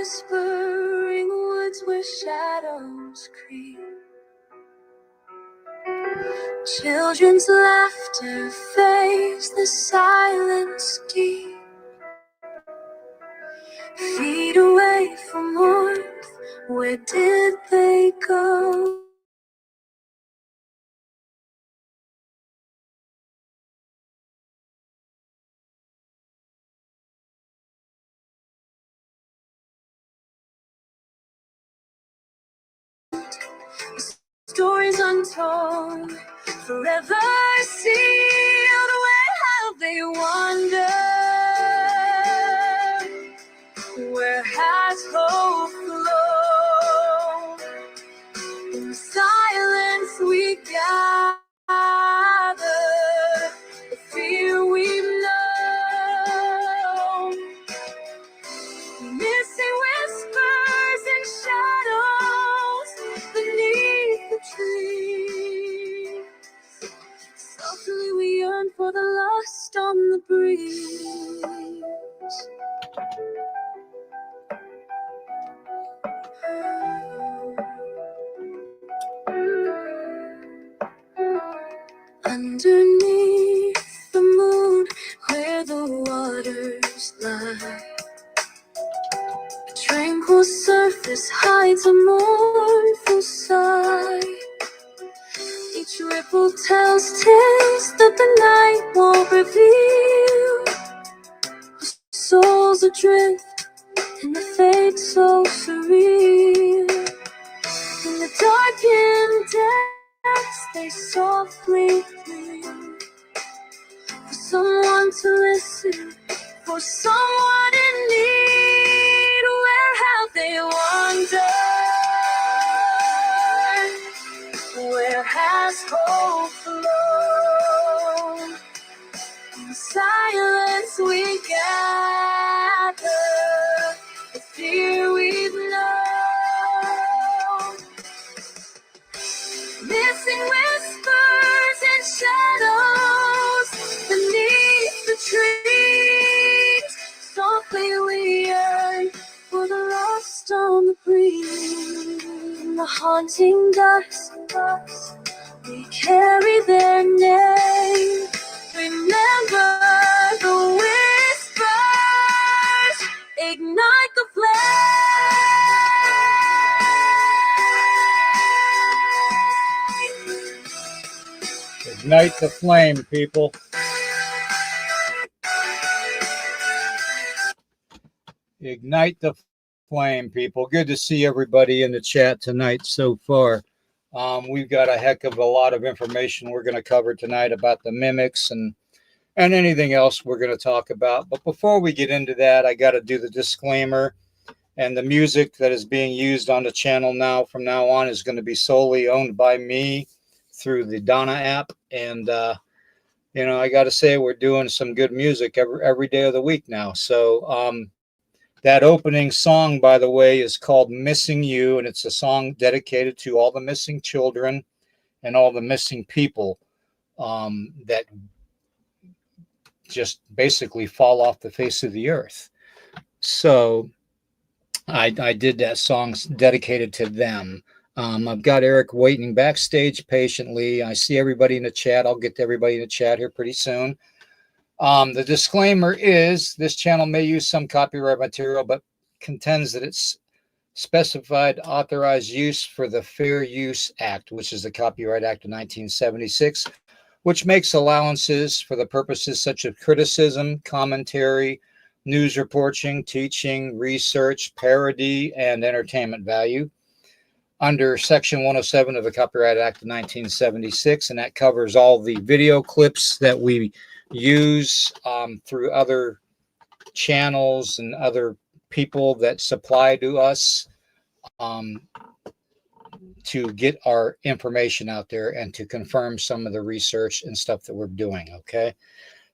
whispering woods where shadows creep. Children's laughter fades the silence deep. Feet away from warmth, where did they go? Stories untold, forever sealed. Where have they wandered? Where has hope flown? In silence we gather, the fear we've known. Missing whispers and shadows beneath the trees. Softly we yearn for the lost on the breeze. Underneath the moon, where the waters lie, a tranquil surface hides a mournful sigh. Each ripple tells tales that the night won't reveal. Souls adrift in the fate so surreal. In the darkened depths they softly plead for someone to listen, for someone in need. Where have they wandered? Where has hope flown? In silence we gather, the fear we've known. Missing whispers and shadows beneath the trees. Softly we yearn for the lost on the breeze. In the haunting dusk, we carry their name. Remember the whispers, ignite the flame. Ignite the flame, people. Ignite the flame, people. Good to see everybody in the chat tonight so far. We've got a heck of a lot of information we're going to cover tonight about the mimics and anything else we're going to talk about. But before we get into that, I got to do the disclaimer. And the music that is being used on the channel now, from now on, is going to be solely owned by me through the Donna app. And, you know, I got to say, we're doing some good music every day of the week now. So that opening song, by the way, is called Missing You. And it's a song dedicated to all the missing children and all the missing people that just basically fall off the face of the earth. So I did that song dedicated to them. I've got Eric waiting backstage patiently. I see everybody in the chat. I'll get to everybody in the chat here pretty soon. The disclaimer is this channel may use some copyright material, but contends that it's specified authorized use for the Fair Use Act, which is the Copyright Act of 1976, which makes allowances for the purposes such as criticism, commentary, news reporting, teaching, research, parody, and entertainment value under Section 107 of the Copyright Act of 1976, and that covers all the video clips that we use through other channels and other people that supply to us to get our information out there and to confirm some of the research and stuff that we're doing, okay?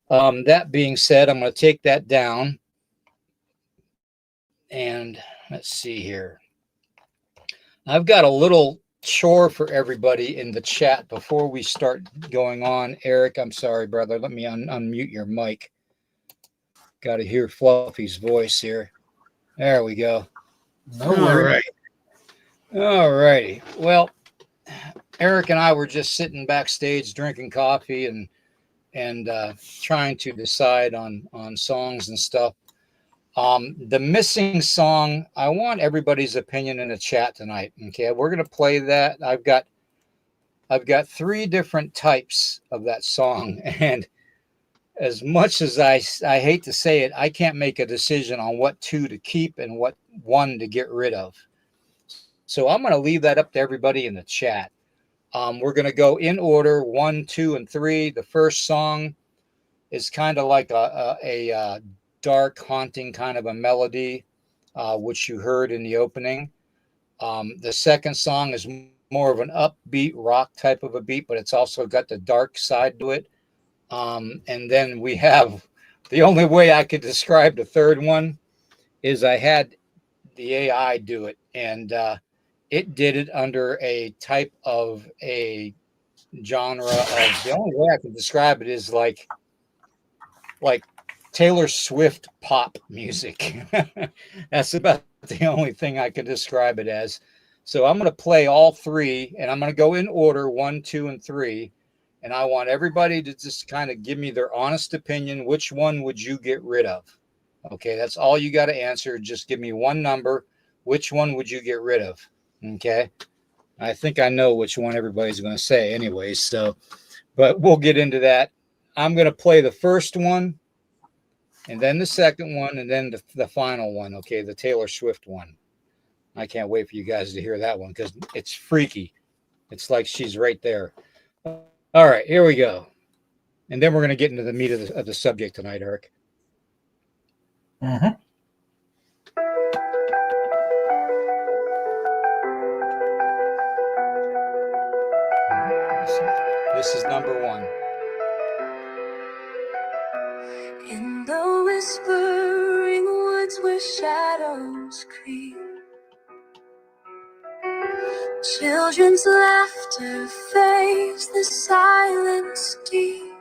That being said, I'm going to take that down. And let's see here. I've got a little chore for everybody in the chat before we start going on. Eric, I'm sorry, brother. Let me unmute your mic. Got to hear Fluffy's voice here. There we go. No All worries. right. All righty. Well, Eric and I were just sitting backstage drinking coffee and trying to decide on songs and stuff. The missing song, I want everybody's opinion in the chat tonight. Okay, we're gonna play that. I've got three different types of that song, and as much as I hate to say it, I can't make a decision on what two to keep and what one to get rid of. So I'm gonna leave that up to everybody in the chat. We're gonna go in order, 1, 2, and 3. The first song is kind of like a dark, haunting kind of a melody, which you heard in the opening. The second song is more of an upbeat rock type of a beat, but it's also got the dark side to it. And then we have the only way I could describe the third one is I had the AI do it, and it did it under a type of a genre of the only way I can describe it is like Taylor Swift pop music. That's about the only thing I could describe it as. So I'm going to play all three, and I'm going to go in order 1, 2, and 3. And I want everybody to just kind of give me their honest opinion. Which one would you get rid of? Okay, that's all you got to answer. Just give me one number. Which one would you get rid of? Okay. I think I know which one everybody's going to say, anyways. So, but we'll get into that. I'm going to play the first one, and then the second one, and then the final one. Okay, the Taylor Swift one. I can't wait for you guys to hear that one because it's freaky. It's like she's right there. All right, here we go. And then we're going to get into the meat of the subject tonight, Eric. Mm-hmm. This is number one. In the whispering woods where shadows creep, children's laughter fades the silence deep.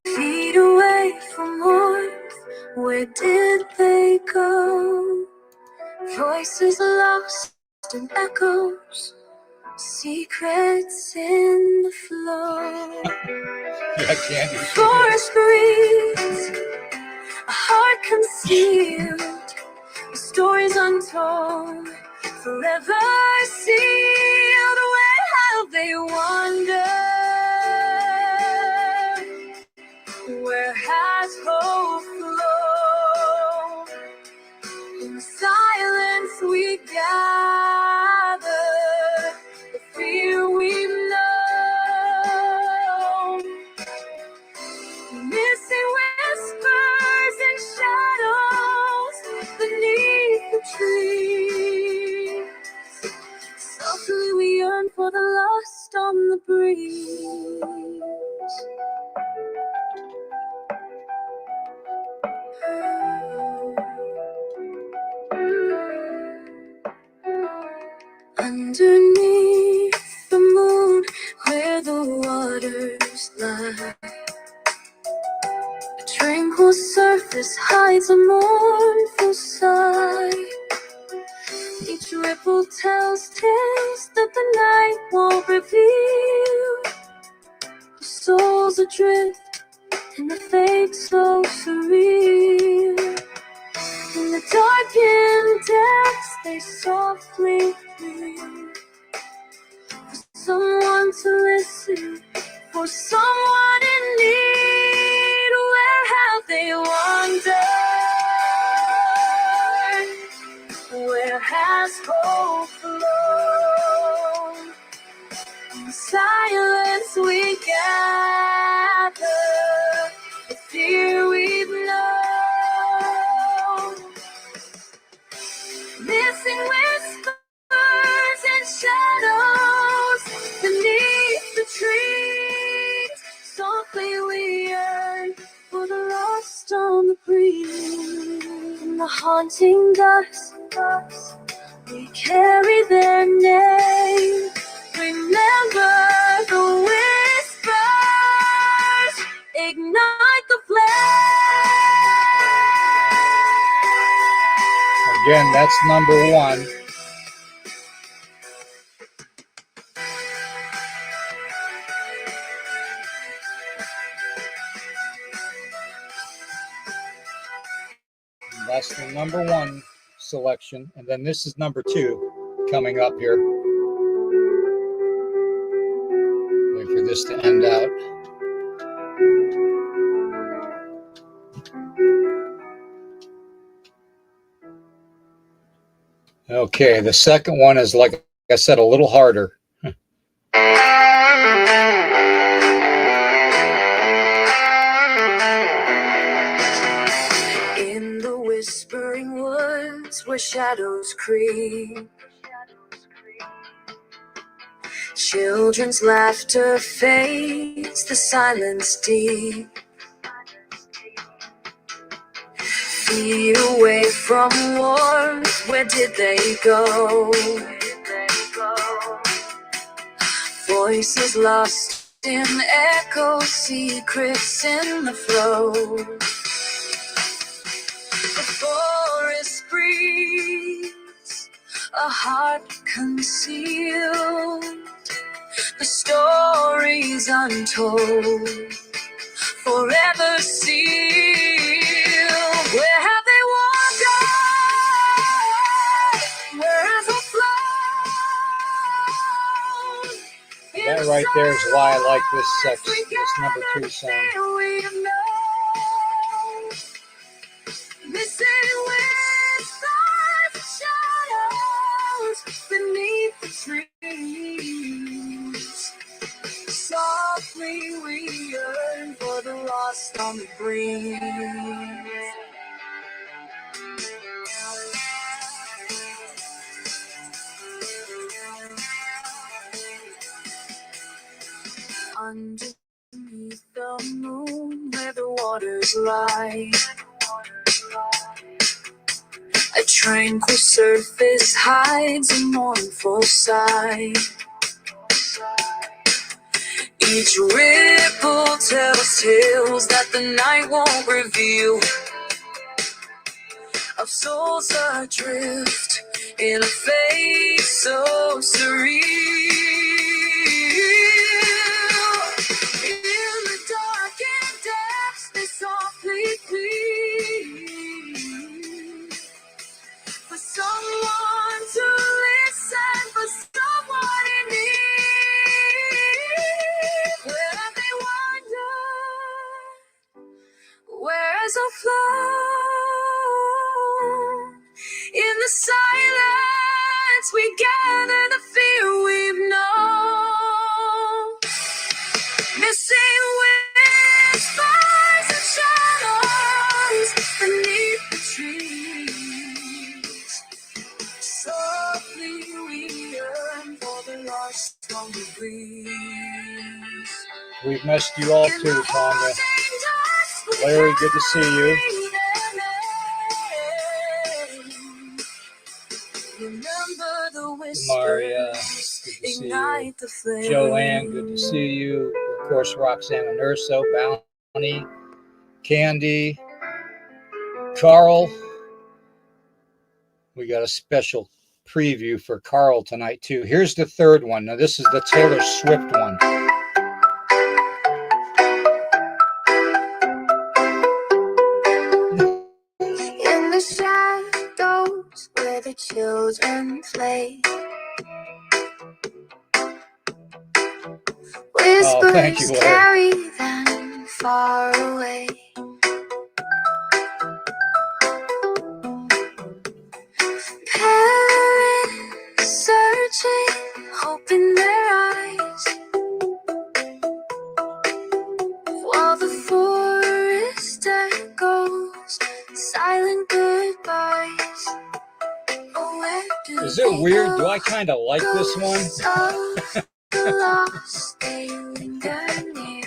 Feet away from warmth, where did they go? Voices lost in echoes, secrets in the flow. Forest breeze, a heart concealed, stories untold, forever sealed. Where have they wandered? Where has hope flown? In silence we gather, the fear we've known. Missing whispers and shadows beneath the trees. Softly we yearn for the lost on the breeze. Underneath the moon, where the waters lie, a tranquil surface hides a mournful sigh. Each ripple tells tales that the night won't reveal. The souls adrift in the fate so surreal. In the darkened depths they softly plead for someone to listen, for someone in need. Where have they wandered? Where has hope flown? In silence we gather, the fear we've known. Missing whispers and shadows beneath the trees. Softly we yearn for the lost on the breeze. In the haunting dusk, we carry their name. Remember the whispers, ignite the flame. Again, that's number 1. That's the number 1 selection. And then this is number 2 coming up here. Wait for this to end out. Okay, the second one is, like I said, a little harder. In the whispering woods where shadows creep, children's laughter fades, the silence deep. Feet away from warmth, where did they go? Voices lost in echo, secrets in the flow. The forest breathes, a heart concealed, the stories untold, forever sealed. Where have they wandered? Where has it flown? That right there is why I like this section, this number 2 song. Missing whispers and shadows beneath the trees. Softly we yearn for the lost on the breeze. Underneath the moon where the waters lie, a tranquil surface hides a mournful sigh. Each ripple tells tales that the night won't reveal, of souls adrift in a fate so surreal. In the dark and depths they softly plead for someone to listen, for someone in need. Where have they wandered? Where has a flow? In the silence we gather the fear we've known. Missing whispers and shadows beneath the trees. Softly we yearn for the lost on the breeze. We've missed you all too, Tanya. Larry, good to see you. Maria, good to see you. Joanne, good to see you. Of course, Roxanne and Urso, Bounty, Candy, Carl. We got a special preview for Carl tonight, too. Here's the third one. Now, this is the Taylor Swift one. In the shadows where the children play, thank you, whispers carry them far away. Parents searching, hope in their eyes, while the forest echoes silent goodbyes. Oh, where do Is it weird? Do I kind of like this one? The lost, they linger near.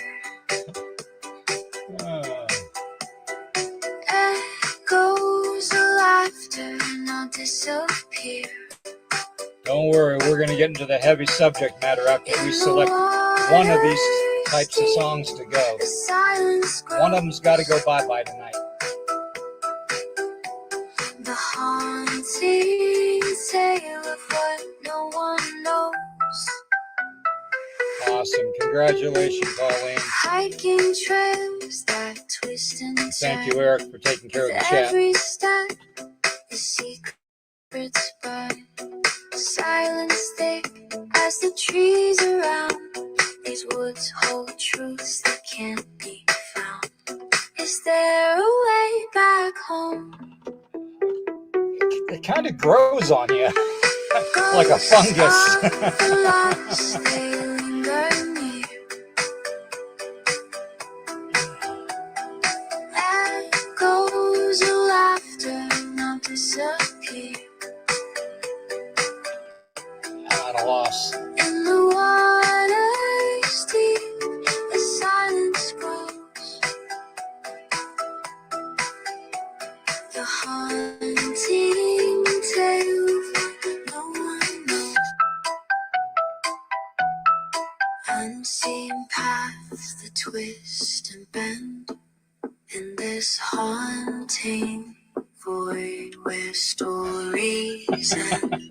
Echoes of laughter not disappear. Don't worry, we're going to get into the heavy subject matter after we select one of these types of songs to go. One of them's got to go bye-bye tonight. The haunting tale of what no one knows. Awesome. Congratulations, Pauline. Hiking trails that twist and turn. Thank you, Eric, for taking care of the chat. Every step is secrets burn. Silence thick as the trees around. These woods hold truths that can't be found. Is there a way back home? It kind of grows on you like a fungus. The lies, they linger near. Echoes of laughter not disappear. I'm at a loss. In the water's deep, the silence grows. The haunting tale no one knows. Unseen paths that twist and bend in this haunting void where stories end.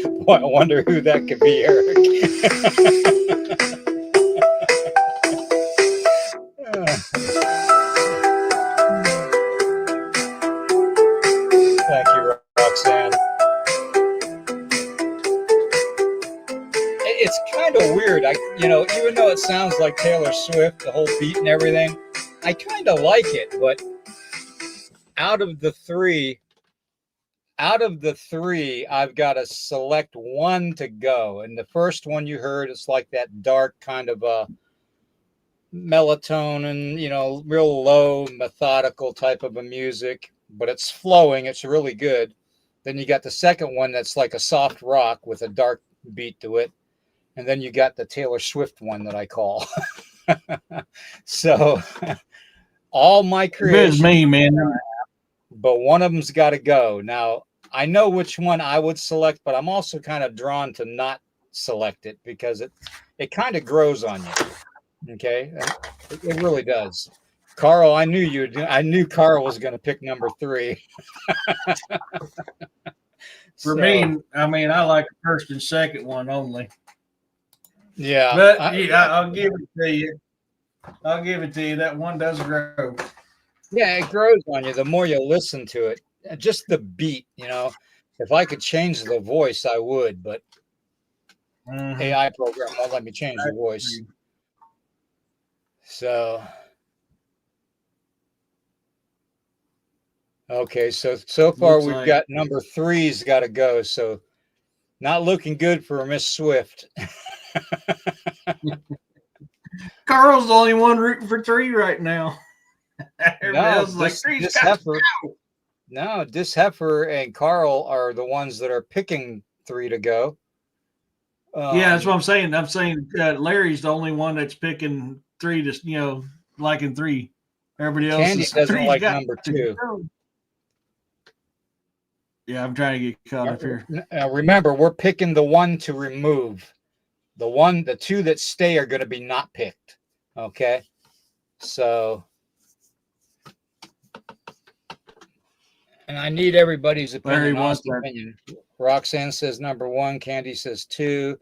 Well, I wonder who that could be, Eric. Thank you, Roxanne. It's kind of weird. Even though it sounds like Taylor Swift, the whole beat and everything, I kind of like it. But out of the three, I've got to select one to go. And the first one you heard, it's like that dark kind of melatonin, real low, methodical type of a music, but it's flowing. It's really good. Then you got the second one that's like a soft rock with a dark beat to it. And then you got the Taylor Swift one that I call. So all my creations. It's me, man. But one of them's got to go. Now, I know which one I would select, but I'm also kind of drawn to not select it because it kind of grows on you. Okay? It really does. Carl, I knew Carl was going to pick number 3. For me, I like the first and second one only. Yeah. But I'll give it to you. That one does grow. Yeah, it grows on you the more you listen to it. Just the beat, If I could change the voice, I would, but AI program won't let me change the voice. So, okay, so far we've got number 3's got to go. So, not looking good for Miss Swift. Carl's the only one rooting for 3 right now. This Heifer and Carl are the ones that are picking 3 to go. Yeah, that's what I'm saying. I'm saying Larry's the only one that's picking 3 to, liking 3. Everybody else Candy doesn't like number 2. Yeah, I'm trying to get caught up here. Remember, we're picking the one to remove. The 2 that stay are going to be not picked. Okay, so. And I need everybody's opinion. Roxanne says number 1. Candy says 2.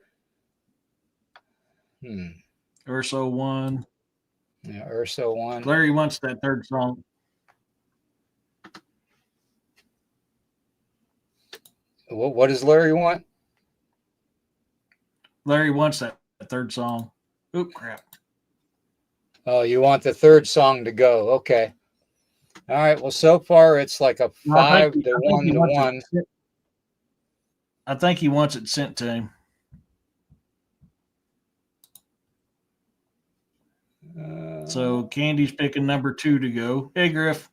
Urso 1. Yeah, Urso 1. Larry wants that third song. What does Larry want? Larry wants that third song. Oop, crap. Oh, you want the third song to go. Okay. All right. Well, so far it's like a 5 to 1 to 1. I think he wants it sent to him. So Candy's picking number 2 to go. Hey, Griff.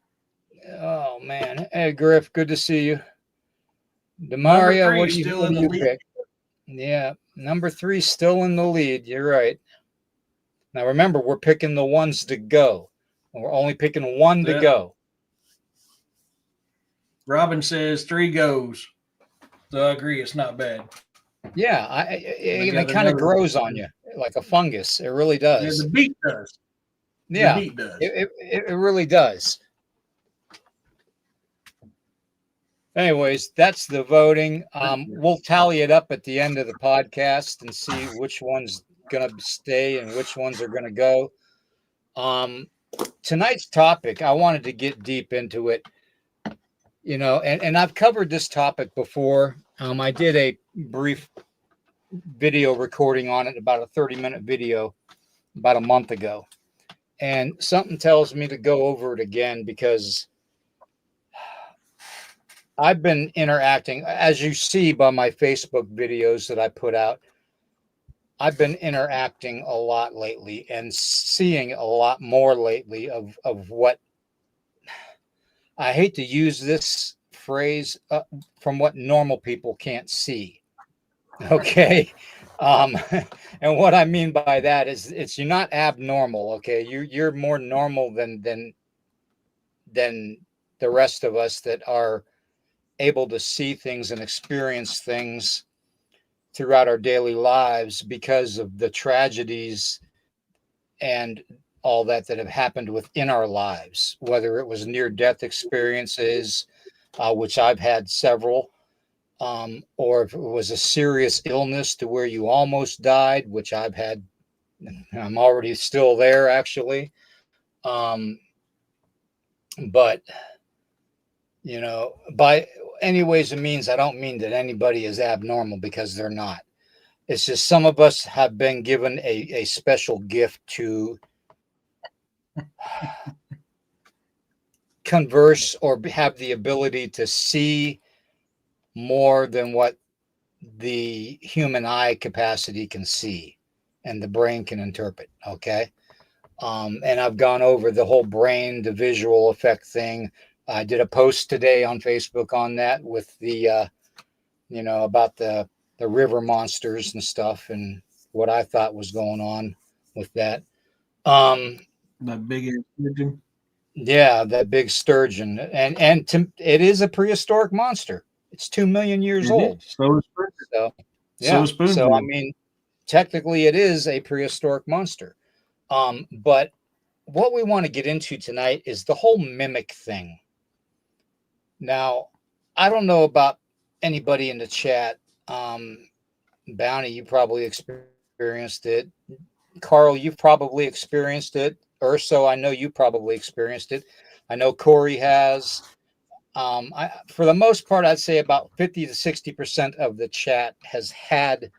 Oh man. Hey, Griff. Good to see you. Demaria, what do you pick? Yeah, number 3 still in the lead. You're right. Now remember, we're picking the ones to go. We're only picking 1 to go. Robin says 3 goes. So I agree, it's not bad. Yeah, it kind of grows on you like a fungus. It really does. Yeah, the beat does. Yeah, the beat does. It really does. Anyways, that's the voting. We'll tally it up at the end of the podcast and see which one's going to stay and which ones are going to go. Tonight's topic, I wanted to get deep into it, and I've covered this topic before. I did a brief video recording on it, about a 30-minute video about a month ago. And something tells me to go over it again because I've been interacting, as you see by my Facebook videos that I put out, I've been interacting a lot lately and seeing a lot more lately of what, I hate to use this phrase, from what normal people can't see. Okay. And what I mean by that is you're not abnormal. Okay. You're more normal than the rest of us that are able to see things and experience things throughout our daily lives because of the tragedies and all that have happened within our lives, whether it was near-death experiences, which I've had several, or if it was a serious illness to where you almost died, which I've had. I'm already still there, actually. But by any ways and means, I don't mean that anybody is abnormal, because they're not. It's just some of us have been given a special gift to converse or have the ability to see more than what the human eye capacity can see and the brain can interpret. Okay. And I've gone over the whole brain, the visual effect thing. I did a post today on Facebook on that with the, about the river monsters and stuff and what I thought was going on with that. That big sturgeon. Yeah, that big sturgeon. And it is a prehistoric monster. It's 2 million years old. So yeah. So I mean, technically it is a prehistoric monster. But what we want to get into tonight is the whole mimic thing. Now, I don't know about anybody in the chat. Bounty, you probably experienced it. Carl, you've probably experienced it. Urso, I know you probably experienced it. I know Corey has. For the most part, I'd say about 50 to 60% of the chat has had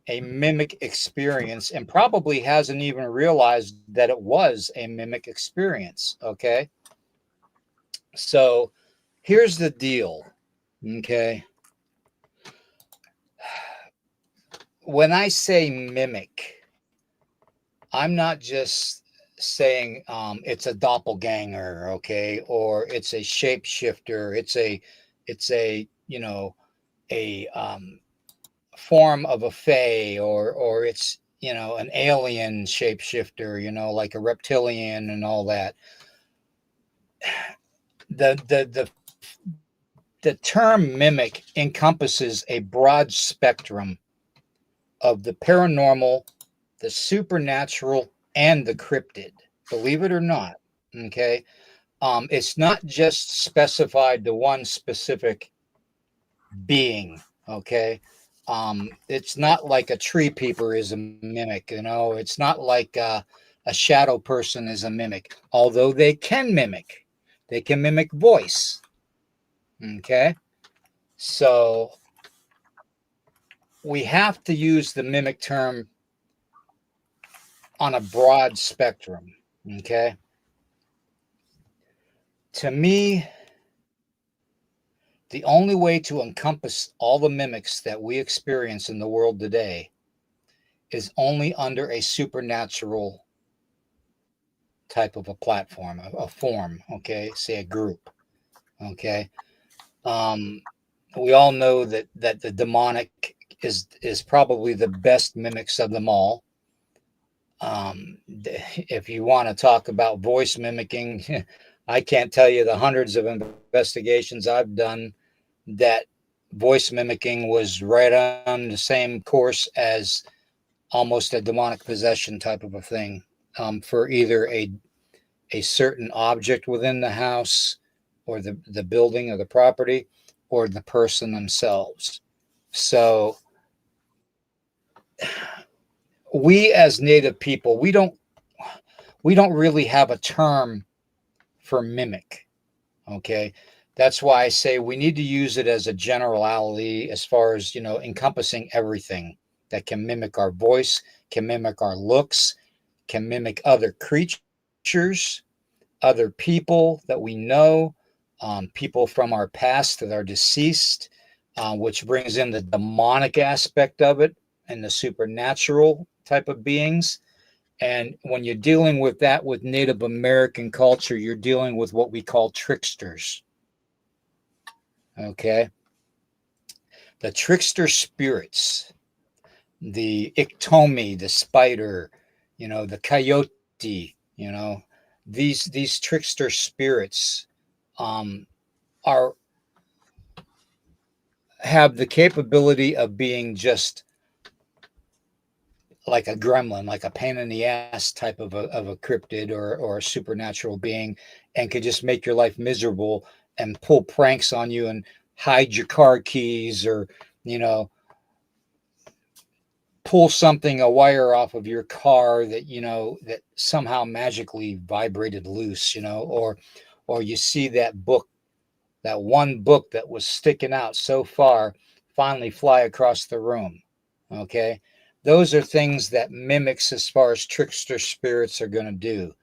a mimic experience and probably hasn't even realized that it was a mimic experience. Okay. So here's the deal. Okay. When I say mimic, I'm not just saying it's a doppelganger, okay, or it's a shapeshifter. It's a form of a fae, or it's an alien shapeshifter, like a reptilian and all that. The term mimic encompasses a broad spectrum of the paranormal, the supernatural, and the cryptid. Believe it or not, okay? It's not just specified to one specific being, okay? It's not like a tree peeper is a mimic, It's not like a shadow person is a mimic, although they can mimic. They can mimic voice, okay? So we have to use the mimic term on a broad spectrum, okay? To me, the only way to encompass all the mimics that we experience in the world today is only under a supernatural type of a platform, a form, okay? Say a group, okay? We all know that the demonic is probably the best mimics of them all. If you want to talk about voice mimicking, I can't tell you the hundreds of investigations I've done that voice mimicking was right on the same course as almost a demonic possession type of a thing, for either a certain object within the house or the building or the property, or the person themselves. So we as Native people, we don't really have a term for mimic. Okay. That's why I say we need to use it as a generality as far as, encompassing everything that can mimic our voice, can mimic our looks, can mimic other creatures, other people that we know, people from our past that are deceased, which brings in the demonic aspect of it and the supernatural type of beings. And when you're dealing with that with Native American culture, you're dealing with what we call tricksters. Okay. The trickster spirits, the Iktomi, the spider, the coyote, these trickster spirits are have the capability of being just like a gremlin, like a pain in the ass type of a cryptid or a supernatural being, and could just make your life miserable and pull pranks on you and hide your car keys, or pull a wire off of your car that somehow magically vibrated loose, or you see that one book that was sticking out so far finally fly across the room. Okay. Those are things that mimics as far as trickster spirits are going to do.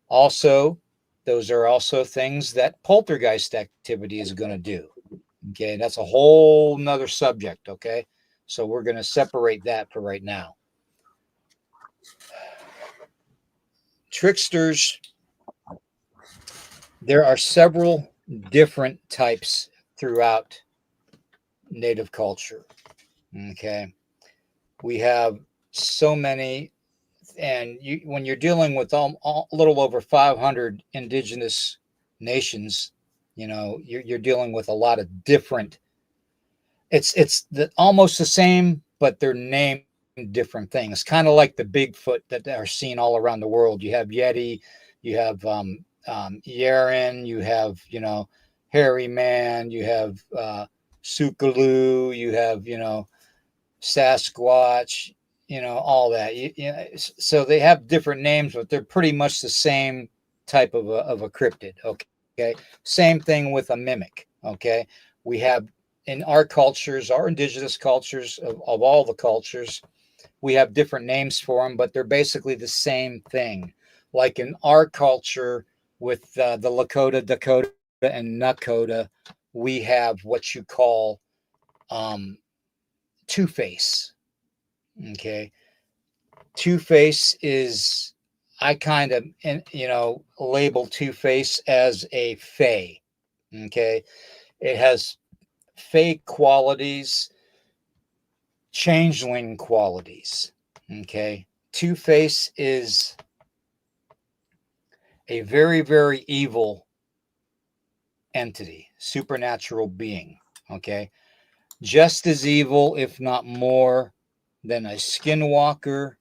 Also, those are also things that poltergeist activity is going to do. Okay. That's a whole nother subject. Okay. So we're going to separate that for right now. Tricksters, there are several different types throughout Native culture. Okay. We have so many, and when you're dealing with a little over 500 indigenous nations, you're dealing with a lot of different. It's almost the same, but they're named different things. Kind of like the Bigfoot that are seen all around the world. You have Yeti, you have Yeren, you have Hairy Man, you have Sukaloo, you have Sasquatch, all that. So they have different names, but they're pretty much the same type of a cryptid. Okay. Same thing with a mimic. Okay. We have in our cultures, our indigenous cultures of all the cultures, we have different names for them, but they're basically the same thing. Like in our culture with the Lakota, Dakota, and Nakota, we have what you call Two-Face. Okay. Two-Face is, I kind of, label Two-Face as a fae. Okay. It has fae qualities, changeling qualities. Okay. Two-Face is a very, very evil entity, supernatural being. Okay. Just as evil, if not more, than a skinwalker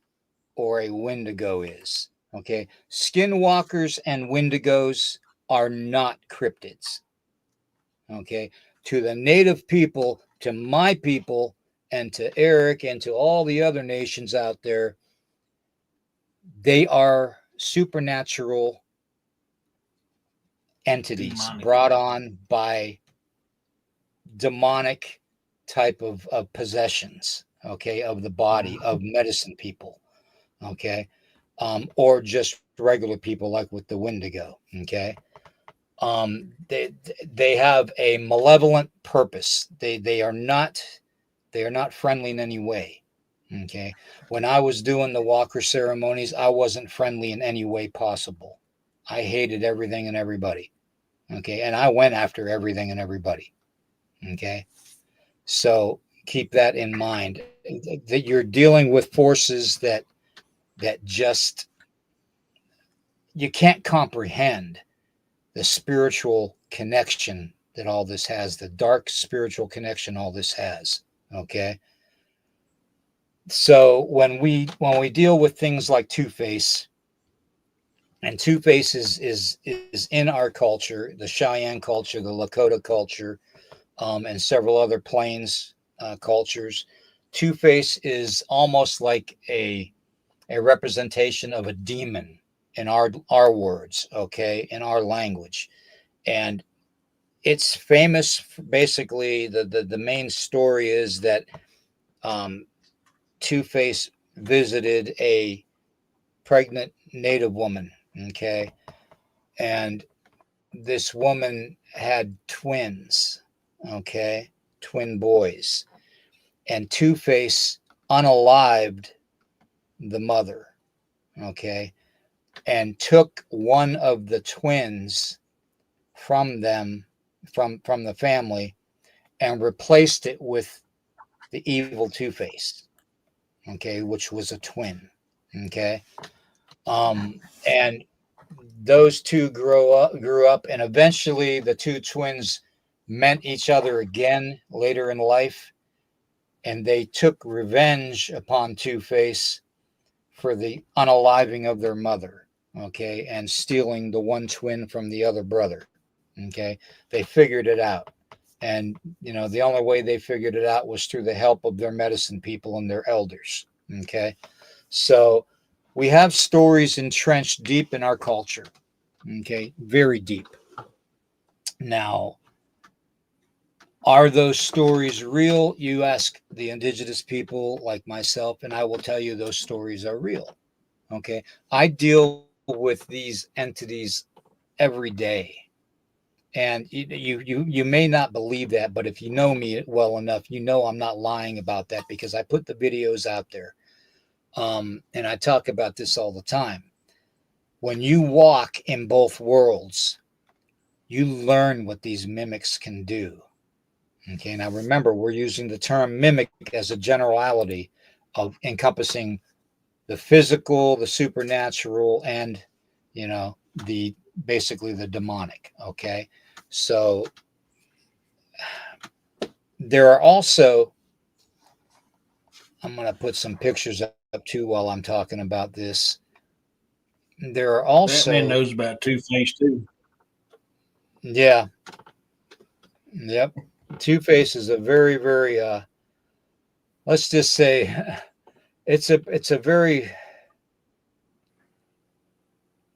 or a Wendigo is. Okay. Skinwalkers and Wendigos are not cryptids. Okay. To the Native people, to my people, and to Eric and to all the other nations out there, they are supernatural entities brought on by demonic type of possessions, okay, of the body, of medicine people, okay, or just regular people like with the Wendigo, okay. They have a malevolent purpose. They are not friendly in any way. Okay. When I was doing the Walker ceremonies, I wasn't friendly in any way possible. I hated everything and everybody. Okay. And I went after everything and everybody. Okay. So keep that in mind, that you're dealing with forces that just, you can't comprehend the spiritual connection that all this has, the dark spiritual connection all this has. Okay. So when we deal with things like Two-Face, and Two-Face is in our culture, the Cheyenne culture, the Lakota culture, and several other plains cultures. Two-Face is almost like a representation of a demon in our words, okay, in our language. And it's famous. Basically, the main story is that Two-Face visited a pregnant native woman, okay, and this woman had twins, okay, twin boys, and Two-Face unalived the mother, okay, and took one of the twins from them, from the family, and replaced it with the evil Two-Face, okay, which was a twin, okay, and those two grew up, and eventually the two twins met each other again later in life, and they took revenge upon Two-Face for the unaliving of their mother, okay, and stealing the one twin from the other brother, okay. They figured it out, and the only way they figured it out was through the help of their medicine people and their elders, okay. So we have stories entrenched deep in our culture, okay, very deep. Now, are those stories real? You ask the indigenous people like myself, and I will tell you those stories are real. Okay. I deal with these entities every day. And you may not believe that, but if you know me well enough, I'm not lying about that, because I put the videos out there. And I talk about this all the time. When you walk in both worlds, you learn what these mimics can do. Okay, now remember, we're using the term mimic as a generality of encompassing the physical, the supernatural, and the basically the demonic. Okay, so there are also, I'm going to put some pictures up too while I'm talking about this. There are also, Batman knows about Two-Face too. Yeah. Yep. Two-Face is a very, very let's just say it's a very,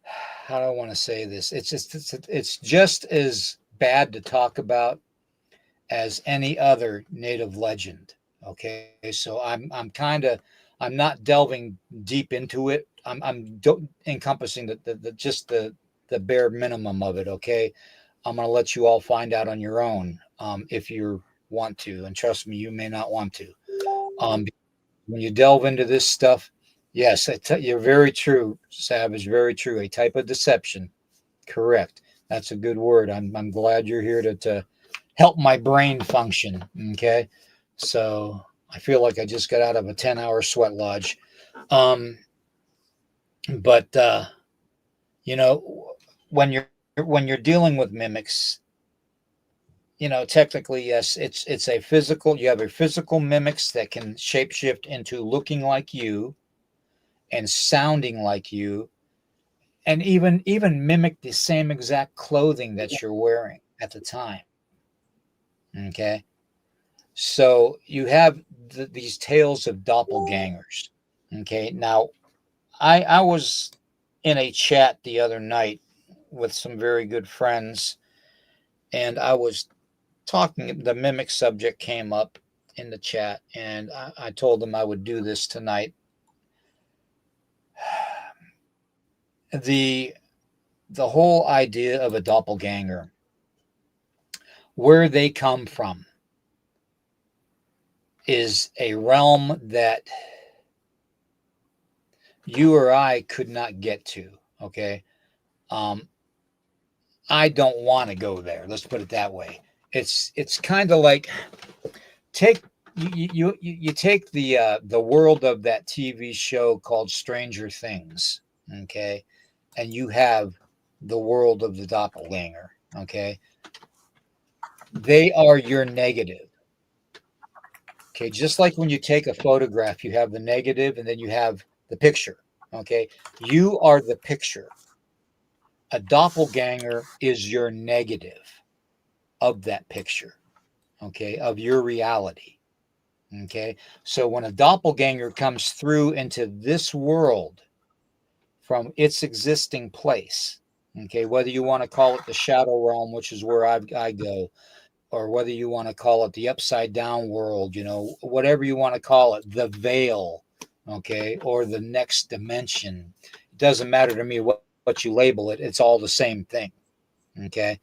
how do I want to say this? It's just as bad to talk about as any other native legend. Okay, so I'm not delving deep into it. I'm encompassing the just the bare minimum of it. Okay, I'm gonna let you all find out on your own, if you want to, and trust me, you may not want to. When you delve into this stuff, yes, you're very true, Savage. Very true. A type of deception. Correct. That's a good word. I'm glad you're here to help my brain function. Okay. So I feel like I just got out of a 10-hour sweat lodge. Um, but when you're dealing with mimics, technically, yes, it's a physical. You have a physical mimics that can shapeshift into looking like you and sounding like you, and even mimic the same exact clothing that you're wearing at the time. Okay, so you have these tales of doppelgangers. Okay, now I was in a chat the other night with some very good friends, and I was talking. The mimic subject came up in the chat, and I told them I would do this tonight. The whole idea of a doppelganger, where they come from, is a realm that you or I could not get to. Okay. Um, I don't want to go there. Let's put it that way. It's kind of like, take you take the world of that TV show called Stranger Things, okay, and you have the world of the doppelganger, okay. They are your negative. Okay, just like when you take a photograph, you have the negative and then you have the picture. Okay, you are the picture. A doppelganger is your negative of that picture. okay, of your reality. Okay. So when a doppelganger comes through into this world from its existing place, okay, whether you want to call it the shadow realm, which is where I go, or whether you want to call it the upside down world, whatever you want to call it, the veil, okay, or the next dimension. It doesn't matter to me what you label it, it's all the same thing. Okay.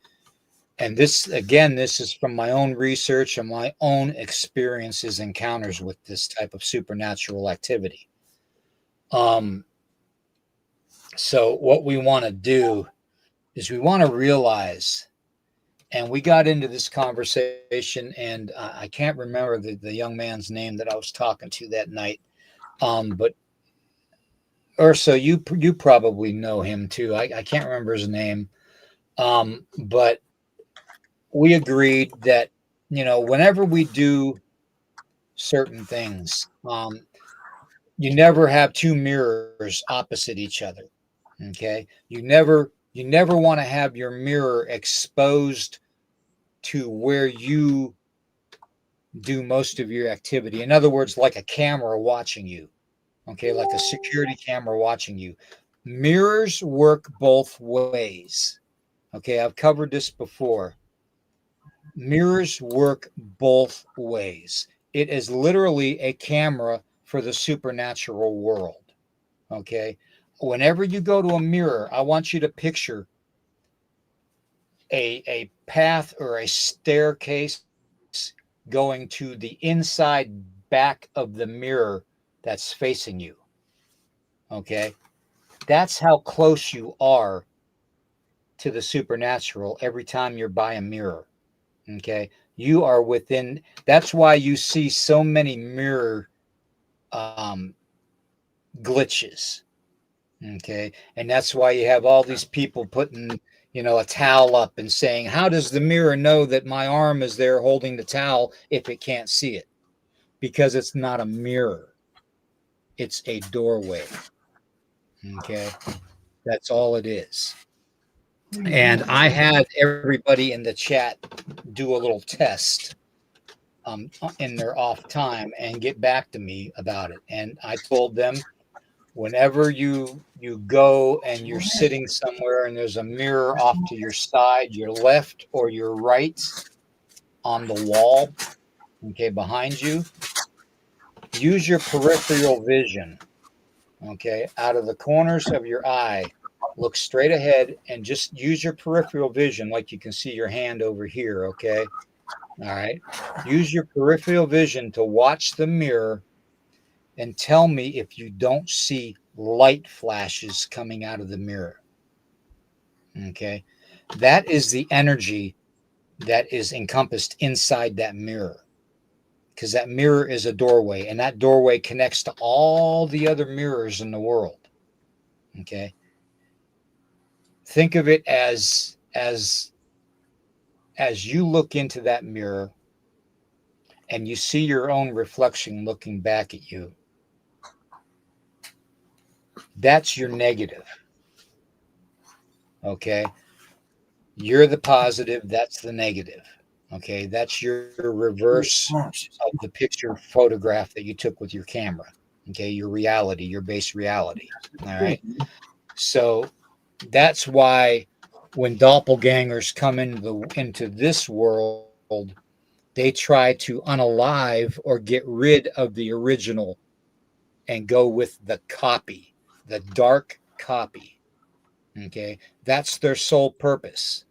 And this, again, this is from my own research and my own experiences, encounters with this type of supernatural activity. So what we want to do is we want to realize, and we got into this conversation, and I can't remember the young man's name that I was talking to that night. But Ursa, you probably know him too. I can't remember his name. But we agreed that, whenever we do certain things, you never have two mirrors opposite each other. Okay. You never want to have your mirror exposed to where you do most of your activity. In other words, like a camera watching you. Okay. Like a security camera watching you. Mirrors work both ways. Okay. I've covered this before. Mirrors work both ways. It is literally a camera for the supernatural world. Okay. Whenever you go to a mirror, I want you to picture a path or a staircase going to the inside back of the mirror that's facing you. Okay. That's how close you are to the supernatural every time you're by a mirror. Okay. You are within, that's why you see so many mirror glitches. Okay. And that's why you have all these people putting, a towel up and saying, how does the mirror know that my arm is there holding the towel if it can't see it? Because it's not a mirror, it's a doorway. Okay. That's all it is. And I had everybody in the chat do a little test in their off time and get back to me about it. And I told them, whenever you go and you're sitting somewhere and there's a mirror off to your side, your left or your right on the wall, okay, behind you, use your peripheral vision, okay, out of the corners of your eye, look straight ahead and just use your peripheral vision like you can see your hand over here, okay? All right. Use your peripheral vision to watch the mirror and tell me if you don't see light flashes coming out of the mirror. Okay. That is the energy that is encompassed inside that mirror, because that mirror is a doorway, and that doorway connects to all the other mirrors in the world. Okay. Think of it as you look into that mirror and you see your own reflection looking back at you. That's your negative. Okay. You're the positive. That's the negative. Okay. That's your reverse of the picture photograph that you took with your camera. Okay. Your reality, your base reality. All right. So that's why when doppelgangers come into this world, they try to unalive or get rid of the original and go with the copy, the dark copy. Okay. That's their sole purpose,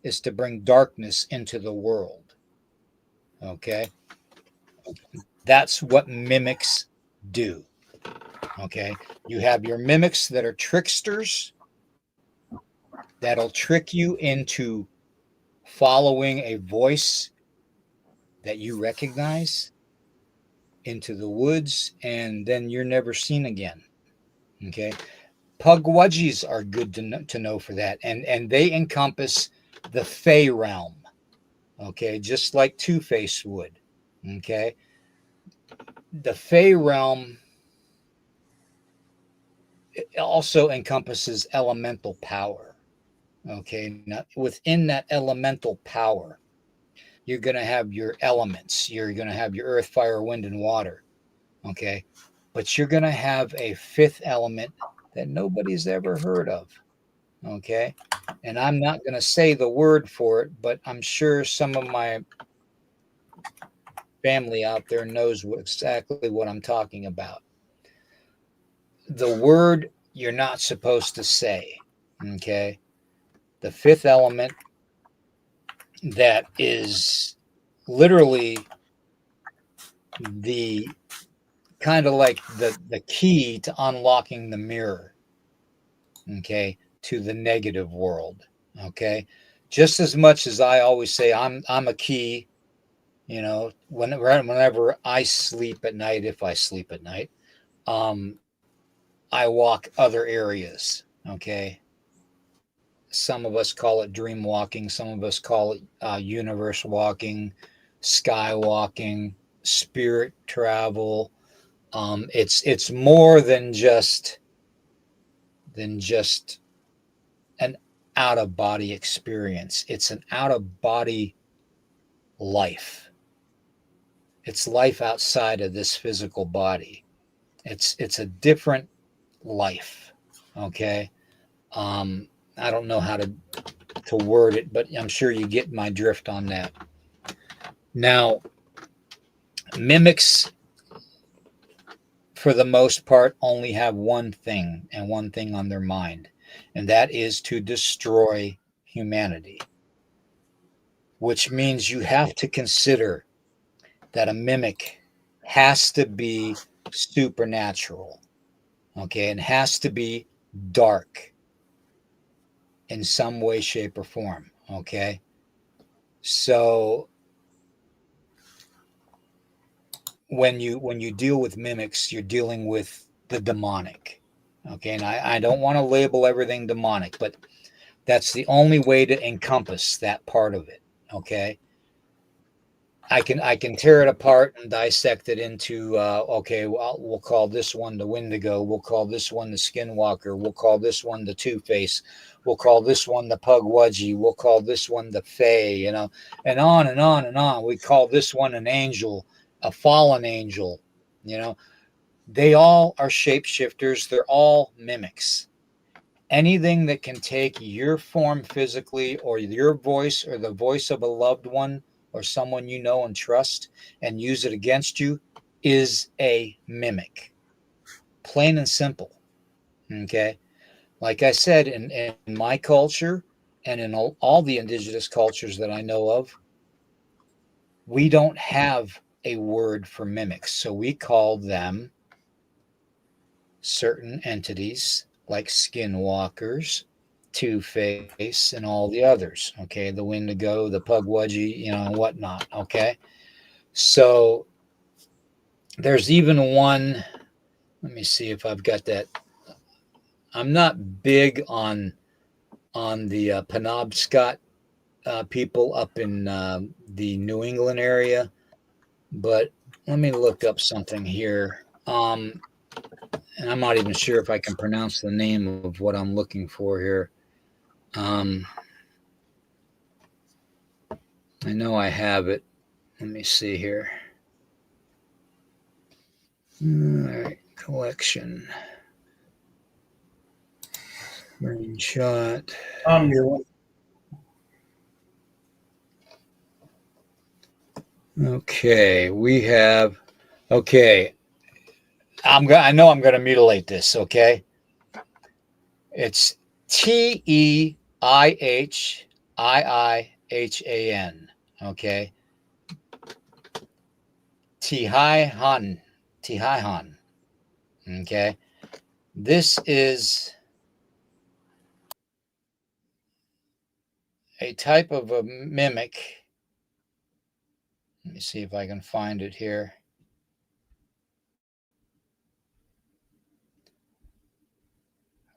is to bring darkness into the world. Okay. That's what mimics do. Okay. You have your mimics that are tricksters that'll trick you into following a voice that you recognize into the woods, and then you're never seen again. Okay. Pugwudgies are good to know for that. And they encompass the Fey realm. Okay. Just like Two-Face would. Okay. The Fey realm also encompasses elemental power. Okay. Now, within that elemental power, you're going to have your elements. You're going to have your earth, fire, wind, and water. Okay. But you're going to have a fifth element that nobody's ever heard of. Okay. And I'm not going to say the word for it, but I'm sure some of my family out there knows exactly what I'm talking about. The word you're not supposed to say. Okay. The fifth element that is literally the kind of like the key to unlocking the mirror, okay, to the negative world. Okay. Just as much as I always say I'm a key, you know, whenever I sleep at night, if I sleep at night, I walk other areas. Okay. Some of us call it dream walking, some of us call it universe walking, sky walking, spirit travel. It's more than just an out of body experience. It's an out of body life. It's life outside of this physical body. It's a different life. Okay. I don't know how to word it, but I'm sure you get my drift on that. Now, mimics, for the most part, only have one thing and one thing on their mind, and that is to destroy humanity, which means you have to consider that a mimic has to be supernatural, okay, and has to be dark in some way, shape, or form, okay? So when you deal with mimics, you're dealing with the demonic. Okay, and I don't want to label everything demonic, but that's the only way to encompass that part of it. Okay. I can tear it apart and dissect it into okay, well, we'll call this one the Wendigo, we'll call this one the Skinwalker, we'll call this one the Two-Face, we'll call this one the Pugwudgie, we'll call this one the Fae, you know, and on and on and on. We call this one an angel, a fallen angel, you know. They all are shapeshifters, they're all mimics. Anything that can take your form physically, or your voice, or the voice of a loved one, or someone you know and trust, and use it against you, is a mimic. Plain and simple. Okay. Like I said, in my culture and in all the indigenous cultures that I know of, we don't have a word for mimics. So we call them certain entities like skinwalkers, Two-Face, and all the others. Okay, the Wendigo, the Pugwudgie, you know, and whatnot. Okay, so there's even one. Let me see if I've got that. I'm not big on the Penobscot people up in the New England area, but let me look up something here. And I'm not even sure if I can pronounce the name of what I'm looking for here. I know I have it. Let me see here. All right, collection. Screenshot. On your Okay, we have. Okay, I know I'm going to mutilate this. Okay, it's Teihiihan. Okay, Teihihan. Teihihan. Okay, this is a type of a mimic. Let me see if I can find it here.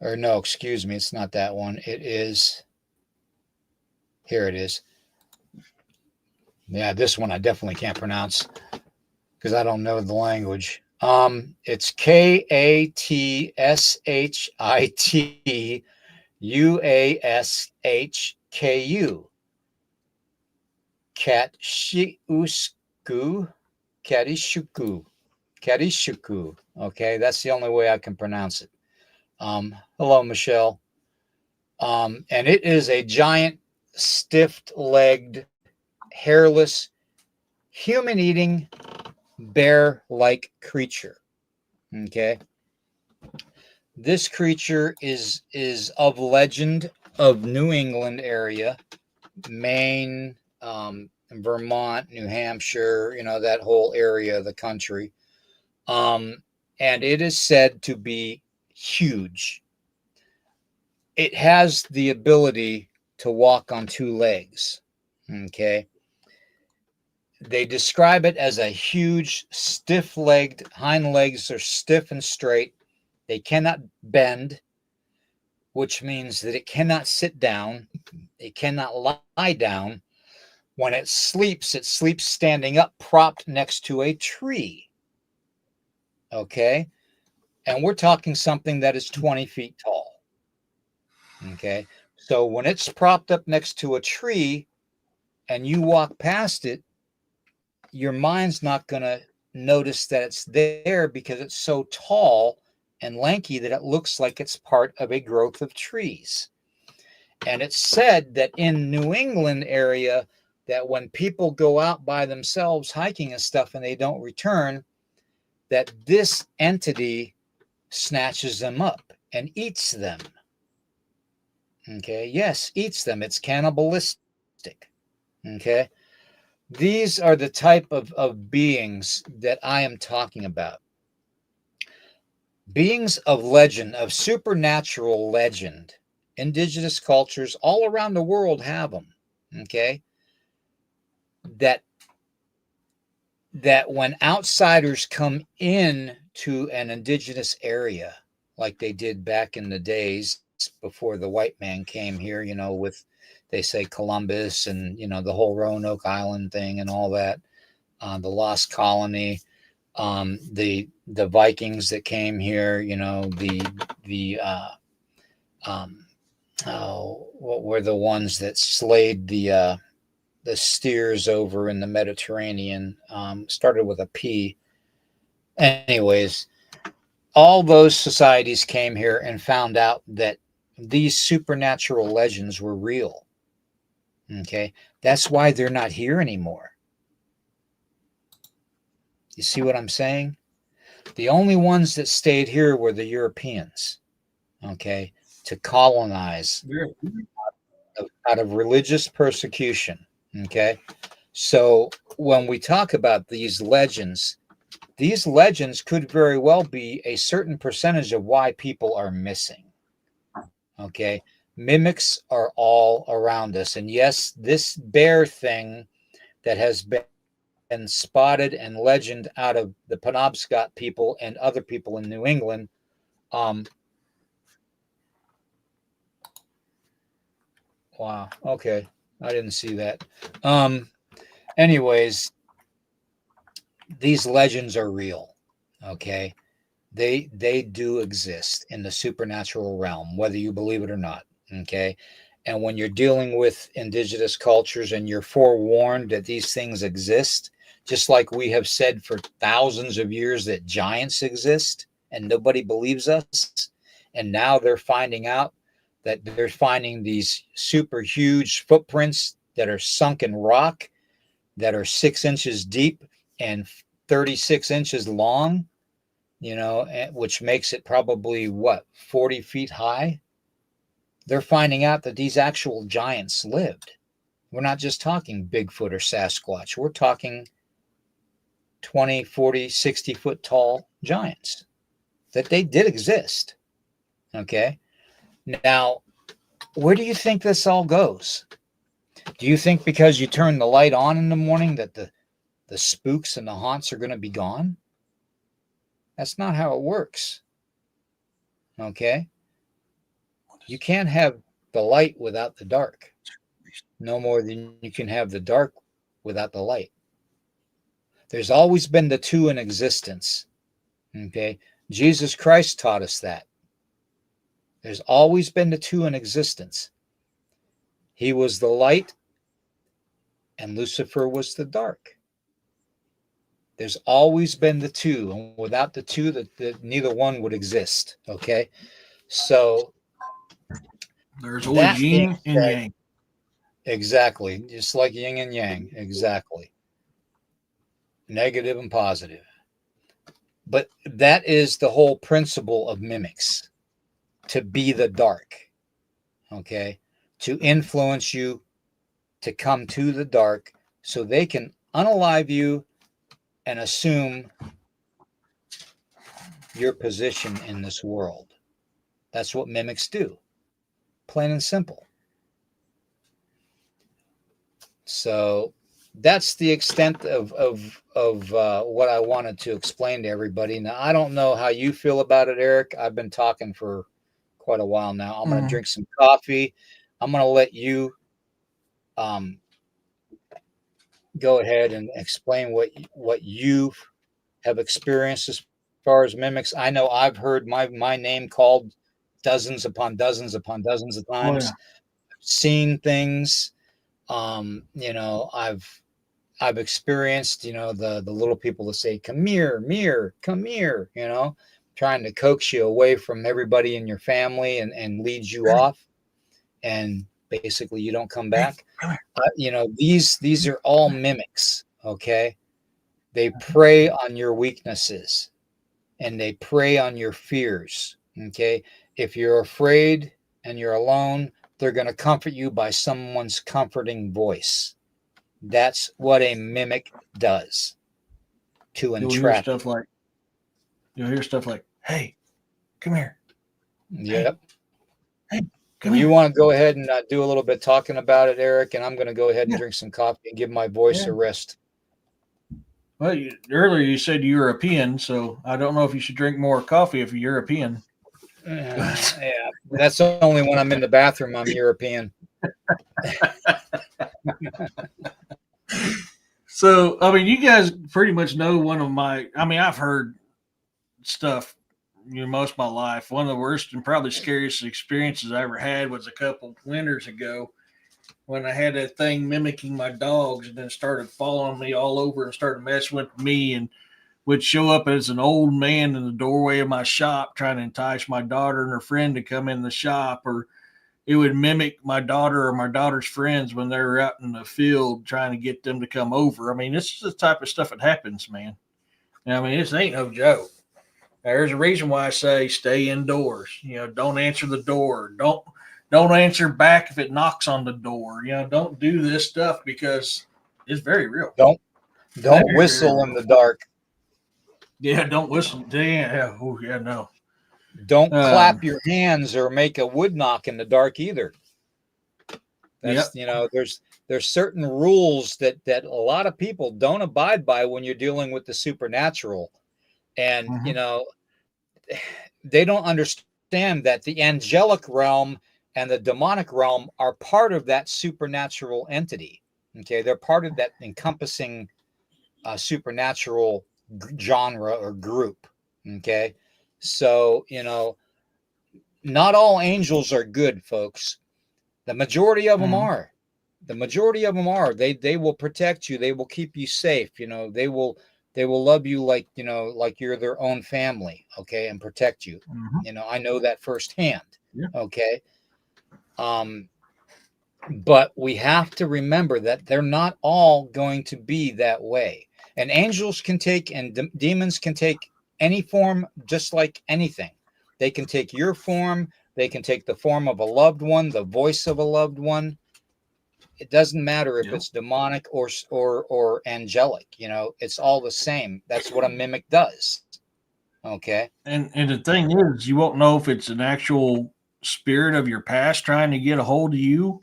Or no, excuse me, it's not that one. It is, here it is. Yeah, this one I definitely can't pronounce because I don't know the language. It's KATSHITUASHKU. Katishuku. Katishuku. Okay, that's the only way I can pronounce it. Hello, Michelle. And it is a giant, stiff-legged, hairless, human-eating, bear-like creature. Okay. This creature is of legend of New England area, Maine, Vermont, New Hampshire, that whole area of the country. And it is said to be huge. It has the ability to walk on two legs. Okay. They describe it as a huge, stiff-legged, hind legs are stiff and straight. They cannot bend, which means that it cannot sit down. It cannot lie down. When it sleeps standing up, propped next to a tree. Okay. And we're talking something that is 20 feet tall. Okay. So when it's propped up next to a tree and you walk past it, your mind's not going to notice that it's there because it's so tall and lanky that it looks like it's part of a growth of trees. And it's said that in New England area, that when people go out by themselves hiking and stuff and they don't return, that this entity snatches them up and eats them. Okay. Yes, eats them. It's cannibalistic. Okay. These are the type of beings that I am talking about. Beings of legend, of supernatural legend. Indigenous cultures all around the world have them. Okay. That when outsiders come in to an indigenous area, like they did back in the days before the white man came here, with, they say, Columbus and, the whole Roanoke Island thing and all that, the lost colony, the Vikings that came here, what were the ones that slayed the steers over in the Mediterranean, started with a P. Anyways, all those societies came here and found out that these supernatural legends were real. Okay. That's why they're not here anymore. You see what I'm saying? The only ones that stayed here were the Europeans. Okay. To colonize out of religious persecution. Okay. So when we talk about these legends could very well be a certain percentage of why people are missing. Okay. Mimics are all around us. And yes, this bear thing that has been spotted and legend out of the Penobscot people and other people in New England, wow. Okay. I didn't see that. Anyways, these legends are real. Okay. They do exist in the supernatural realm, whether you believe it or not. Okay. And when you're dealing with indigenous cultures and you're forewarned that these things exist, just like we have said for thousands of years that giants exist and nobody believes us. And now they're finding out that they're finding these super huge footprints that are sunk in rock that are 6 inches deep and 36 inches long, which makes it probably 40 feet high. They're finding out that these actual giants lived. We're not just talking Bigfoot or Sasquatch. We're talking 20, 40, 60 foot tall giants, that they did exist. Okay. Now, where do you think this all goes? Do you think because you turn the light on in the morning that the spooks and the haunts are going to be gone? That's not how it works. Okay. You can't have the light without the dark, no more than you can have the dark without the light. There's always been the two in existence. Okay. Jesus Christ taught us that. There's always been the two in existence. He was the light and Lucifer was the dark. There's always been the two, and without the two, that neither one would exist. Okay, so there's always yin and yang. Exactly, just like yin and yang. Exactly, negative and positive. But that is the whole principle of mimics, to be the dark. Okay, to influence you to come to the dark so they can unalive you and assume your position in this world. That's what mimics do, plain and simple. So that's the extent of what I wanted to explain to everybody. Now, I don't know how you feel about it, Eric. I've been talking for quite a while now. I'm going to drink some coffee. I'm going to let you go ahead and explain what you have experienced as far as mimics. I know I've heard my name called dozens upon dozens upon dozens of times. Oh, yeah. Seen things. You know, I've experienced, you know, the little people that say, come here, come here, you know, trying to coax you away from everybody in your family and lead you off. And basically you don't come back. You know, these are all mimics. Okay. They prey on your weaknesses and they prey on your fears. Okay. If you're afraid and you're alone, they're going to comfort you by someone's comforting voice. That's what a mimic does to entrap. You'll hear stuff like, hey, come here. Yep. Hey, come you here. Want to go ahead and do a little bit talking about it, Eric, and I'm going to go ahead and drink some coffee and give my voice a rest. Well, earlier you said European, so I don't know if you should drink more coffee if you're European. Yeah, that's only when I'm in the bathroom. I'm European. So, I mean, you guys pretty much know one of my. I mean, I've heard stuff, you know, most of my life. One of the worst and probably scariest experiences I ever had was a couple winters ago when I had that thing mimicking my dogs and then started following me all over and started messing with me and would show up as an old man in the doorway of my shop trying to entice my daughter and her friend to come in the shop, or it would mimic my daughter or my daughter's friends when they were out in the field trying to get them to come over. I mean, this is the type of stuff that happens, man. I mean, this ain't no joke. There's a reason why I say stay indoors. You know, don't answer the door. Don't answer back if it knocks on the door. You know, don't do this stuff because it's very real. Don't whistle in the dark. Yeah, don't whistle. Yeah, oh, yeah, no. Don't clap your hands or make a wood knock in the dark either. That's, you know, there's certain rules that a lot of people don't abide by when you're dealing with the supernatural. And, you know, they don't understand that the angelic realm and the demonic realm are part of that supernatural entity. Okay. They're part of that encompassing supernatural genre or group. Okay. So, you know, not all angels are good, folks. The majority of them are. The majority of them are. They will protect you. They will keep you safe. You know, they will love you like, you know, like you're their own family. Okay. And protect you. You know, I know that firsthand. Okay. But we have to remember that they're not all going to be that way. And angels can take, and demons can take any form, just like anything. They can take your form. They can take the form of a loved one, the voice of a loved one. It doesn't matter if it's demonic or angelic. You know, it's all the same. That's what a mimic does. Okay. And the thing is, you won't know if it's an actual spirit of your past trying to get a hold of you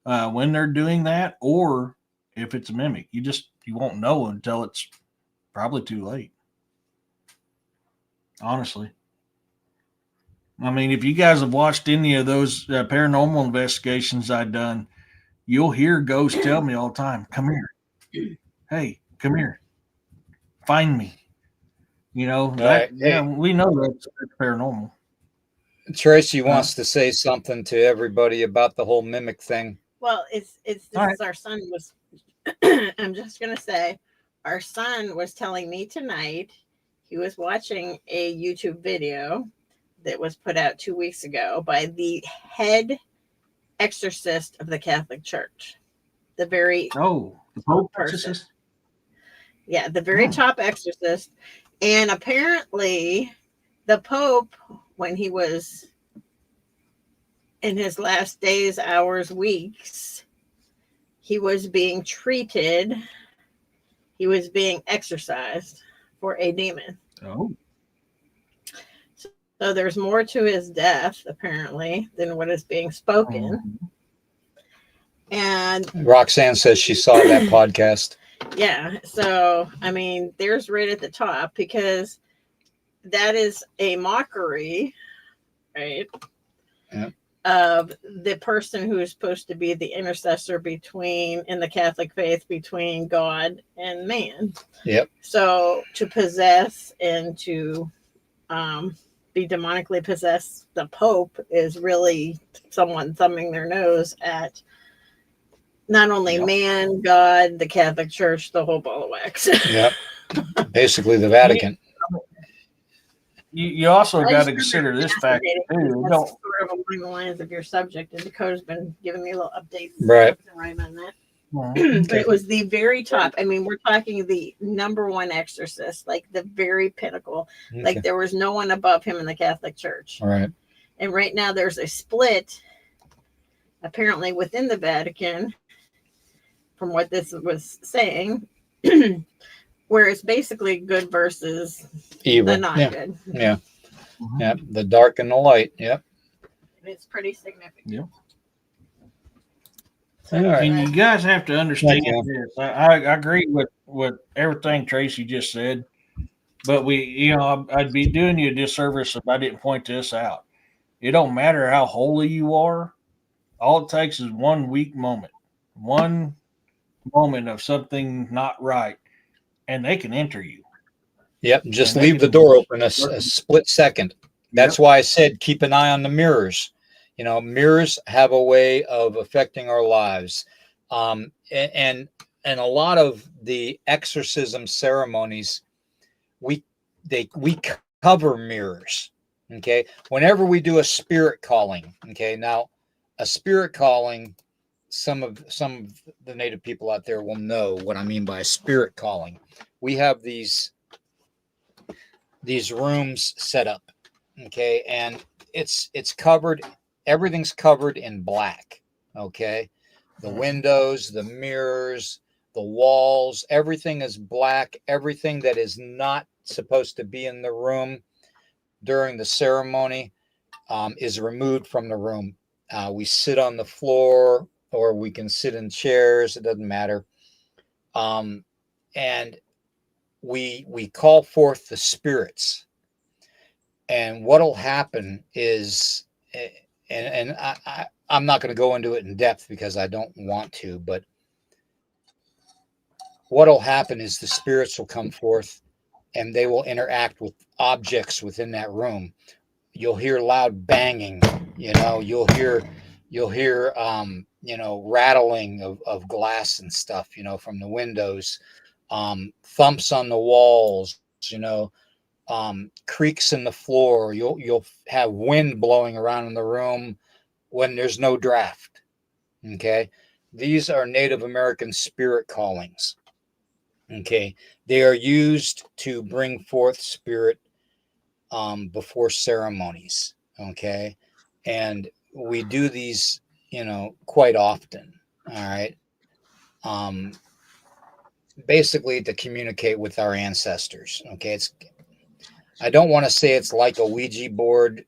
when they're doing that, or if it's a mimic. You won't know until it's probably too late. Honestly. I mean, if you guys have watched any of those paranormal investigations I've done, you'll hear ghosts tell me all the time, come here. Hey, come here. Find me. You know, that, yeah, we know that's paranormal. Tracy wants to say something to everybody about the whole mimic thing. Well, this is our son was I'm just going to say, our son was telling me tonight he was watching a YouTube video that was put out 2 weeks ago by the head exorcist of the Catholic Church. The very Oh, the Pope person. exorcist? Yeah, the very top exorcist. And apparently, the Pope, when he was in his last days, hours, weeks, he was being treated, he was being exorcised for a demon. Oh. So there's more to his death, apparently, than what is being spoken. Mhm. And Roxanne says she saw that podcast. yeah, so I mean, there's right at the top, because that is a mockery, right? Yeah. Of the person who is supposed to be the intercessor between, in the Catholic faith, between God and man. Yep. So to possess and to be demonically possessed, the Pope is really someone thumbing their nose at not only man, God, the Catholic Church, the whole ball of wax. Yep. Basically the Vatican. You also got to consider this fact too. That's sort of along the lines of your subject, and Dakota's been giving me a little updates Right on that. Mhm. But it was the very top. I mean, we're talking the number one exorcist, like the very pinnacle. Okay. Like there was no one above him in the Catholic Church. All right. And right now there's a split, apparently within the Vatican, from what this was saying, where it's basically good versus Evil. the not Yeah. good. Yeah. Mhm. Yep. The dark and the light. Yep. It's pretty significant. Yeah. All right. And you guys have to understand Thank this. I agree with everything Tracy just said, but I'd be doing you a disservice if I didn't point this out. It don't matter how holy you are. All it takes is one weak moment, one moment of something not right, and they can enter you. Yep. Just And they leave the can- door open a split second. That's Yep. why I said keep an eye on the mirrors. You know, mirrors have a way of affecting our lives. And a lot of the exorcism ceremonies, we cover mirrors. Okay. Whenever we do a spirit calling, okay. Now, a spirit calling, some of the native people out there will know what I mean by a spirit calling. We have these rooms set up, okay, and it's covered, everything's covered in black, okay, the windows, the mirrors, the walls, everything is black. Everything that is not supposed to be in the room during the ceremony is removed from the room. We sit on the floor, or we can sit in chairs, it doesn't matter, and we call forth the spirits. And what'll happen is, and I'm not going to go into it in depth because I don't want to, but what'll happen is the spirits will come forth and they will interact with objects within that room. You'll hear loud banging, you'll hear rattling of glass and stuff, from the windows, thumps on the walls, creaks in the floor. You'll have wind blowing around in the room when there's no draft. Okay, these are Native American spirit callings. Okay, they are used to bring forth spirit before ceremonies. Okay, and we do these, quite often. All right. Basically to communicate with our ancestors. Okay, I don't want to say it's like a Ouija board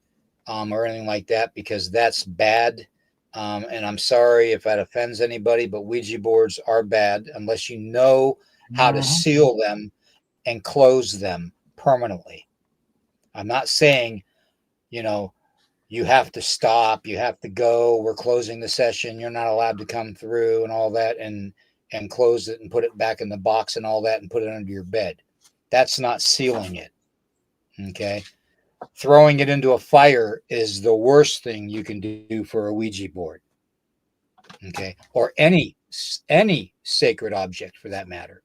or anything like that, because that's bad. And I'm sorry if that offends anybody, but Ouija boards are bad unless you know how to seal them and close them permanently. I'm not saying, you have to stop, you have to go, we're closing the session, you're not allowed to come through and all that, and close it and put it back in the box and all that and put it under your bed. That's not sealing it. Okay. Throwing it into a fire is the worst thing you can do for a Ouija board. Okay. Or any any sacred object for that matter.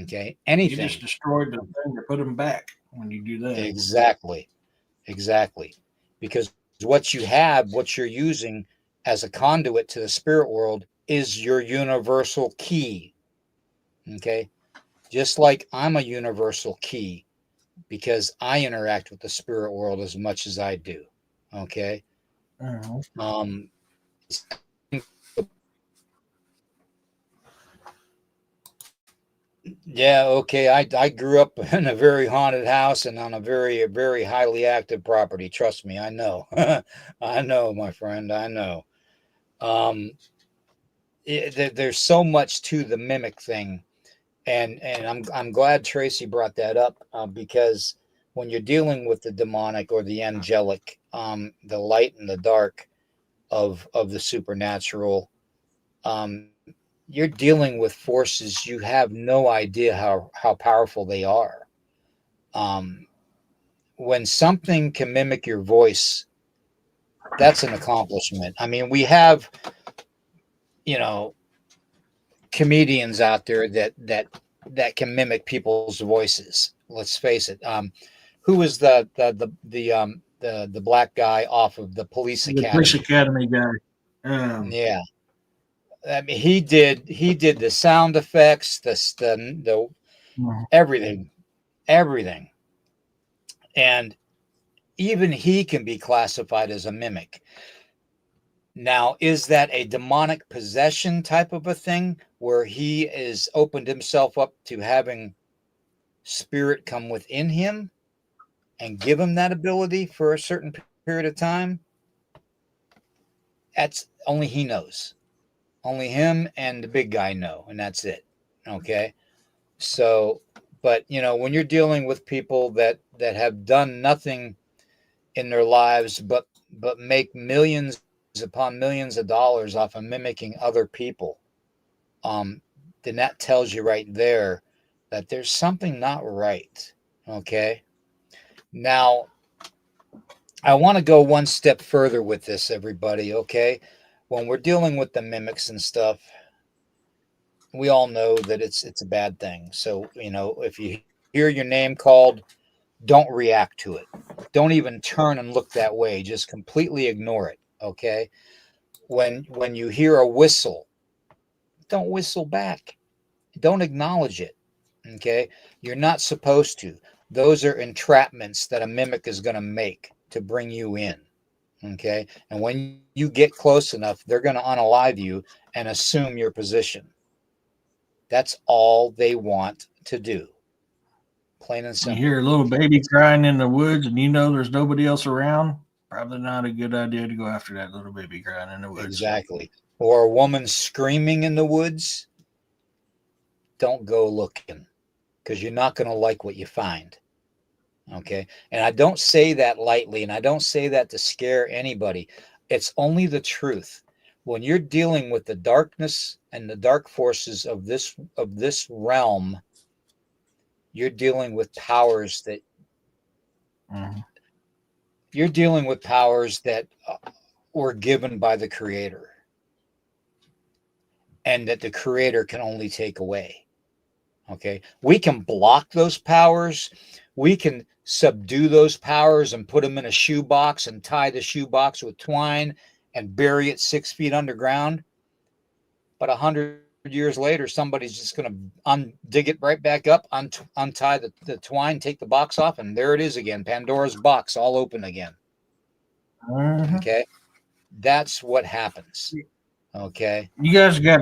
Okay, You anything. just destroyed the thing to put them back when you do that. Exactly. Exactly. Because what you have, what you're using as a conduit to the spirit world is your universal key. Okay. Just like I'm a universal key because I interact with the spirit world as much as I do. Okay. Mhm. Um, yeah. Okay. I grew up in a very haunted house and on a very highly active property. Trust me. I know. I know, my friend. I know. Um, there's so much to the mimic thing, and I'm glad Tracy brought that up because when you're dealing with the demonic or the angelic, the light and the dark of the supernatural, um, you're dealing with forces you have no idea how powerful they are. Um, when something can mimic your voice, that's an accomplishment. I mean, we have, you know, comedians out there that can mimic people's voices. Let's face it. Who was the black guy off of the Police The Police Academy? Academy guy. Yeah, I mean he did the sound effects, the Mhm. everything, and even he can be classified as a mimic. Now, is that a demonic possession type of a thing where he is opened himself up to having spirit come within him and give him that ability for a certain period of time? That's only he knows. Only him and the big guy know, and that's it. Okay. So, but when you're dealing with people that have done nothing in their lives but make millions upon millions of dollars off of mimicking other people, um, then that tells you right there that there's something not right. Okay. Now, I want to go one step further with this, everybody. Okay. When we're dealing with the mimics and stuff, we all know that it's a bad thing. So, if you hear your name called, don't react to it. Don't even turn and look that way. Just completely ignore it. Okay. When you hear a whistle, don't whistle back. Don't acknowledge it. Okay. You're not supposed to. Those are entrapments that a mimic is going to make to bring you in. Okay. And when you get close enough, they're going to unalive you and assume your position. That's all they want to do. Plain and You simple. hear a little baby crying in the woods and you know there's nobody else around. Probably not a good idea to go after that little baby crying in the woods. Exactly. Or a woman screaming in the woods, don't go looking because you're not going to like what you find. Okay. And I don't say that lightly, and I don't say that to scare anybody. It's only the truth. When you're dealing with the darkness and the dark forces of this realm, you're dealing with powers that Mhm. were given by the creator and that the creator can only take away. Okay. We can block those powers. We can subdue those powers and put them in a shoebox and tie the shoebox with twine and bury it 6 feet underground. But 100 years later, somebody's just going to dig it right back up, untie the twine, take the box off, and there it is again. Pandora's box all open again. Mhm. Okay. That's what happens. Okay. You guys got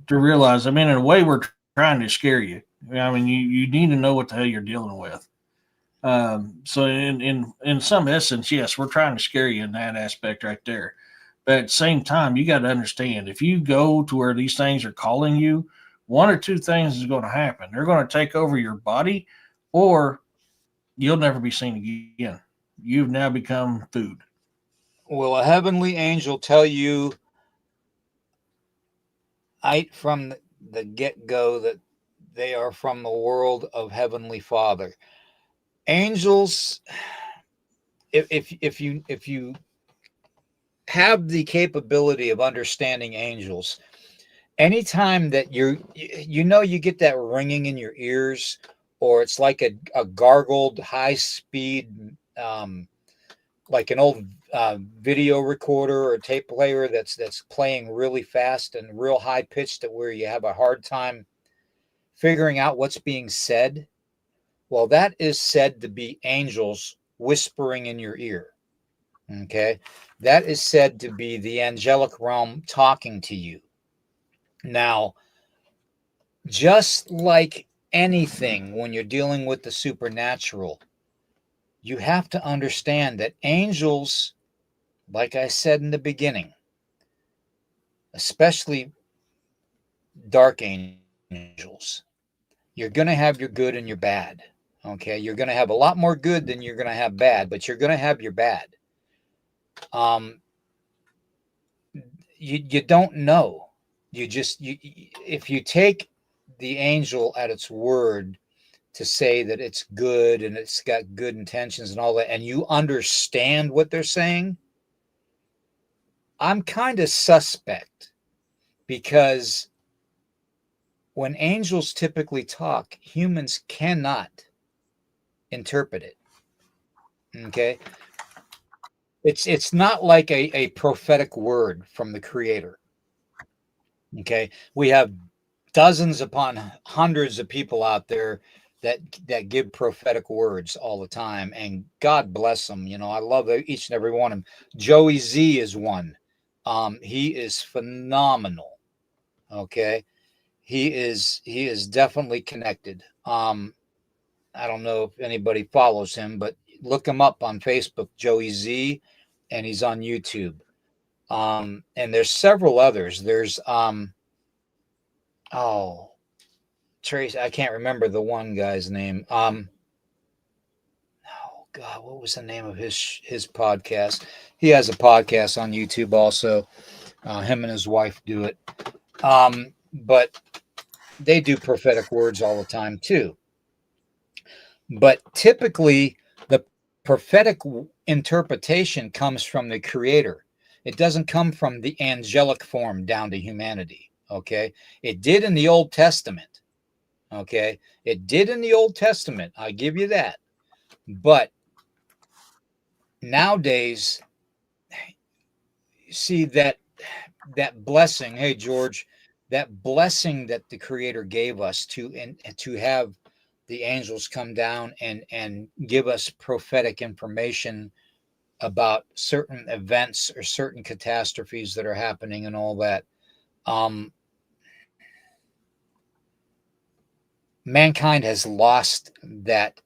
to realize, I mean, in a way, we're trying to scare you. I mean, you need to know what the hell you're dealing with. So in some essence, yes, we're trying to scare you in that aspect right there. But at the same time, you got to understand if you go to where these things are calling you, one or two things is going to happen. They're going to take over your body, or you'll never be seen again. You've now become food. Will a heavenly angel tell you right from the get-go that they are from the world of Heavenly Father? Angels, if you have the capability of understanding angels, anytime that you get that ringing in your ears, or it's like a gargled high speed, like an old video recorder or tape player that's playing really fast and real high pitched, to where you have a hard time figuring out what's being said. Well, that is said to be angels whispering in your ear. Okay. That is said to be the angelic realm talking to you. Now, just like anything, when you're dealing with the supernatural, you have to understand that angels, like I said in the beginning, especially dark angels, you're going to have your good and your bad. Okay. You're going to have a lot more good than you're going to have bad, but you're going to have your bad. Um, you don't know. If you take the angel at its word to say that it's good and it's got good intentions and all that, and you understand what they're saying, I'm kind of suspect, because when angels typically talk, humans cannot interpret it. Okay. It's not like a prophetic word from the creator. Okay. We have dozens upon hundreds of people out there that give prophetic words all the time, and God bless them. I love each and every one of them. Joey Z is one. He is phenomenal. Okay. He is definitely connected. I don't know if anybody follows him, but look him up on Facebook, Joey Z, and he's on YouTube. And there's several others. There's oh, Trace, I can't remember the one guy's name. Oh God, what was the name of his podcast? He has a podcast on YouTube also. Him and his wife do it. But they do prophetic words all the time too. But typically, the prophetic interpretation comes from the creator. It doesn't come from the angelic form down to humanity. Okay. It did in the Old Testament. Okay. It did in the Old Testament. I give you that. But nowadays, see that blessing. Hey, George, that blessing that the creator gave us to have the angels come down and give us prophetic information about certain events or certain catastrophes that are happening and all that. Mankind has lost that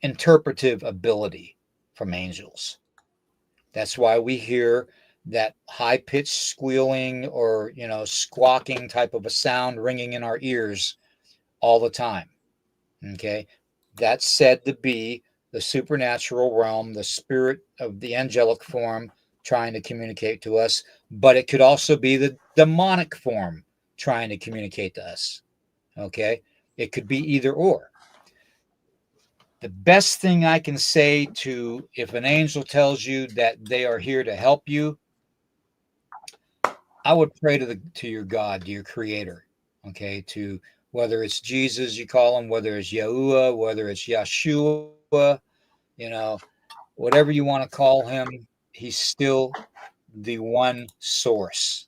interpretive ability from angels. That's why we hear that high-pitched squealing or squawking type of a sound ringing in our ears all the time. Okay. That's said to be the supernatural realm, the spirit of the angelic form trying to communicate to us, but it could also be the demonic form trying to communicate to us. Okay. It could be either or. The best thing I can say if an angel tells you that they are here to help you, I would pray to your God, to your creator. Okay. To whether it's Jesus, you call him, whether it's Yahuwah, whether it's Yeshua, whatever you want to call him, he's still the one source.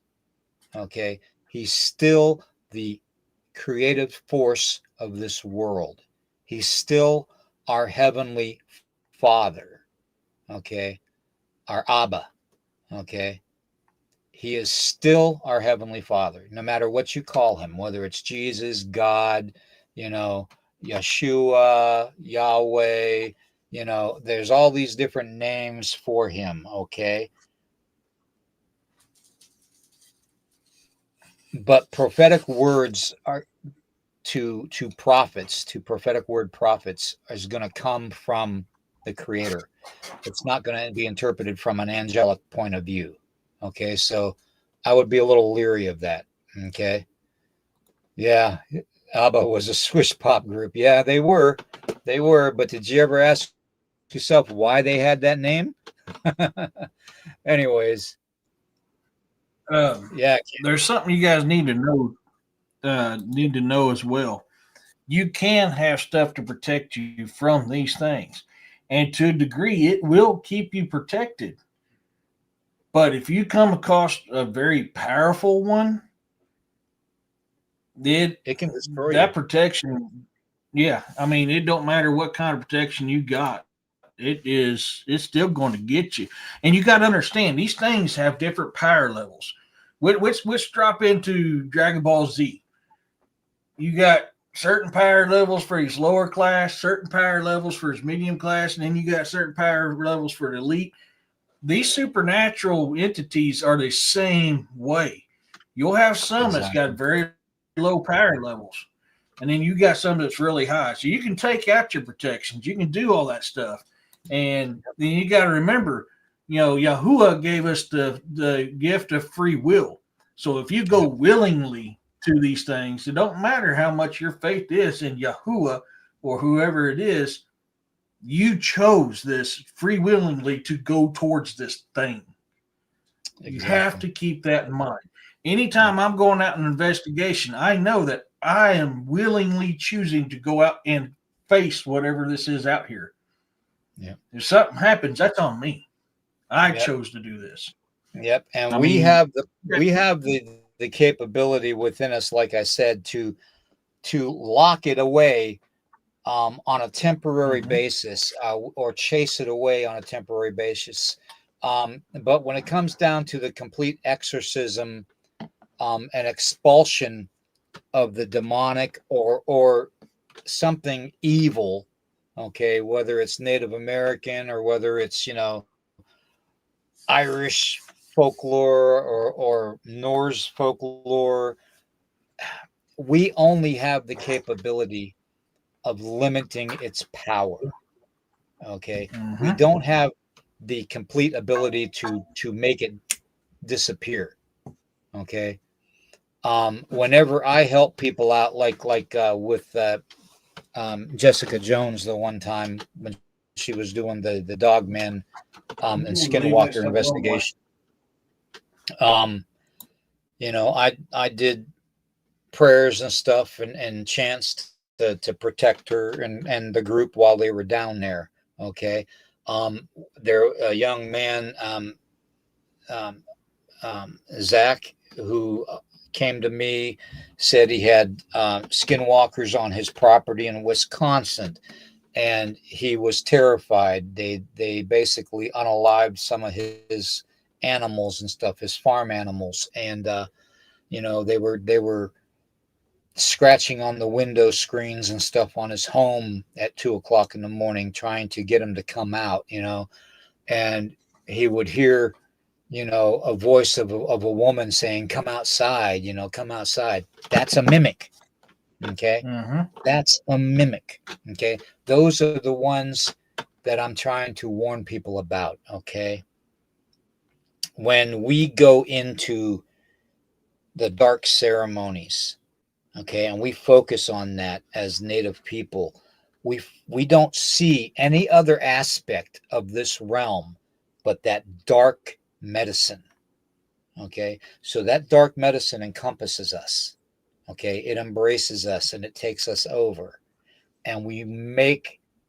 Okay. He's still the creative force of this world. He's still our heavenly Father. Okay. Our Abba. Okay. He is still our heavenly Father, no matter what you call him, whether it's Jesus, God, Yeshua, Yahweh, there's all these different names for him. Okay. But prophetic words are to prophets, to prophetic word prophets, is going to come from the creator. It's not going to be interpreted from an angelic point of view. Okay. So I would be a little leery of that. Okay. Yeah. ABBA was a Swiss pop group. Yeah, they were. They were. But did you ever ask yourself why they had that name? Anyways. Yeah. There's something you guys need to know as well. You can have stuff to protect you from these things, and to a degree, it will keep you protected. But if you come across a very powerful one, it It can destroy you. that protection, yeah, I mean, it don't matter what kind of protection you got. It's still going to get you, and you got to understand these things have different power levels. Which drop into Dragon Ball Z. You got certain power levels for his lower class, certain power levels for his medium class, and then you got certain power levels for the elite. These supernatural entities are the same way. You'll have some that's got Exactly. very low power levels, and then you got some that's really high. So you can take out your protections, you can do all that stuff, and then you got to remember, Yahuwah gave us the gift of free will. So if you go Yep. willingly to these things, it don't matter how much your faith is in Yahuwah or whoever it is, you chose this free willingly to go towards this thing. You have Exactly. to keep that in mind. Yep. Anytime I'm going out on an investigation, I know that I am willingly choosing to go out and face whatever this is out here. Yep. If something happens, that's on me. I Yep. chose to do this. Yep. And I mean, we have the capability within us, like I said, to lock it away on a temporary mhm. basis, or chase it away on a temporary basis. But when it comes down to the complete exorcism, and expulsion of the demonic, or something evil, okay, whether it's Native American or whether it's, Irish folklore, or Norse folklore, we only have the capability of limiting its power. Okay, we Mhm. don't have the complete ability to make it disappear. Okay, whenever I help people out, with Jessica Jones, the one time when she was doing the dog man and Ooh, leave that skinwalker stuff alone, boy. investigation, um, I did prayers and stuff, and chants to protect her and the group while they were down there. Okay, there a young man, um, Zach, who came to me, said he had skinwalkers on his property in Wisconsin, and he was terrified. They basically unalived some of his animals and stuff, his farm animals, and they were scratching on the window screens and stuff on his home at 2 o'clock in the morning, trying to get him to come out. And he would hear, a voice of a woman saying, "Come outside, come outside." That's a mimic. Okay. Mhm. That's a mimic. Okay. Those are the ones that I'm trying to warn people about. Okay. When we go into the dark ceremonies, okay, and we focus on that as Native people, we don't see any other aspect of this realm but that dark medicine. Okay, so that dark medicine encompasses us. Okay, it embraces us and it takes us over, and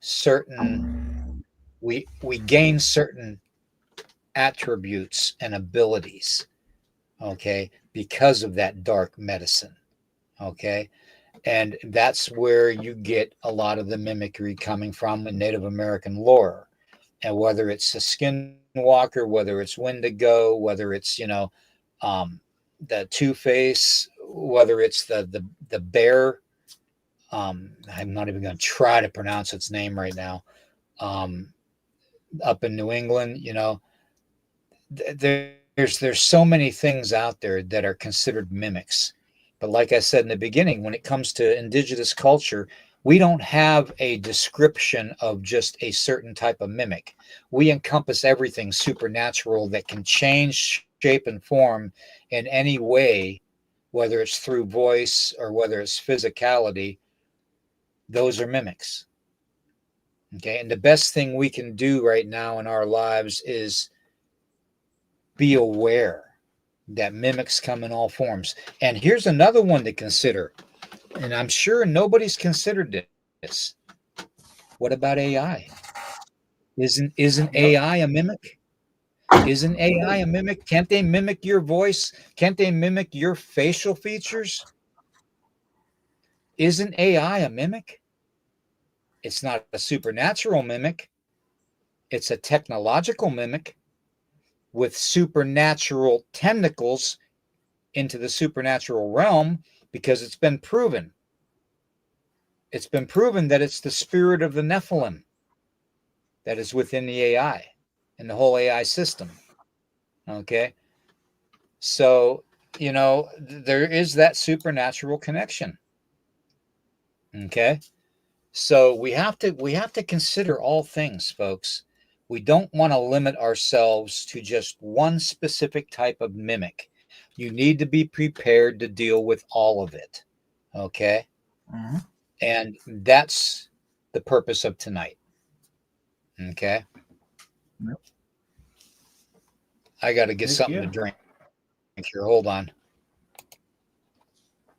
certain we gain certain attributes and abilities, okay, because of that dark medicine. Okay, and that's where you get a lot of the mimicry coming from in Native American lore. And whether it's a skinwalker, whether it's Wendigo, whether it's, the Two Face, whether it's the bear, I'm not even going to try to pronounce its name right now. Um, Up in New England, there's so many things out there that are considered mimics. But like I said in the beginning, when it comes to indigenous culture, we don't have a description of just a certain type of mimic. We encompass everything supernatural that can change shape and form in any way, whether it's through voice or whether it's physicality. Those are mimics. Okay. And the best thing we can do right now in our lives is be aware. that mimics come in all forms. And here's another one to consider, and I'm sure nobody's considered this. What about AI? Isn't Yep. AI a mimic? Isn't AI a mimic? Can't they mimic your voice? Can't they mimic your facial features? Isn't AI a mimic? It's not a supernatural mimic. It's a technological mimic with supernatural tentacles into the supernatural realm, because it's been proven. It's been proven that it's the spirit of the Nephilim that is within the AI and the whole AI system. Okay. So, there is that supernatural connection. Okay. So we have to consider all things, folks. We don't want to limit ourselves to just one specific type of mimic. You need to be prepared to deal with all of it. Okay. Mm-hmm. And that's the purpose of tonight. Okay. Yep. I got to get something to drink here. Hold on.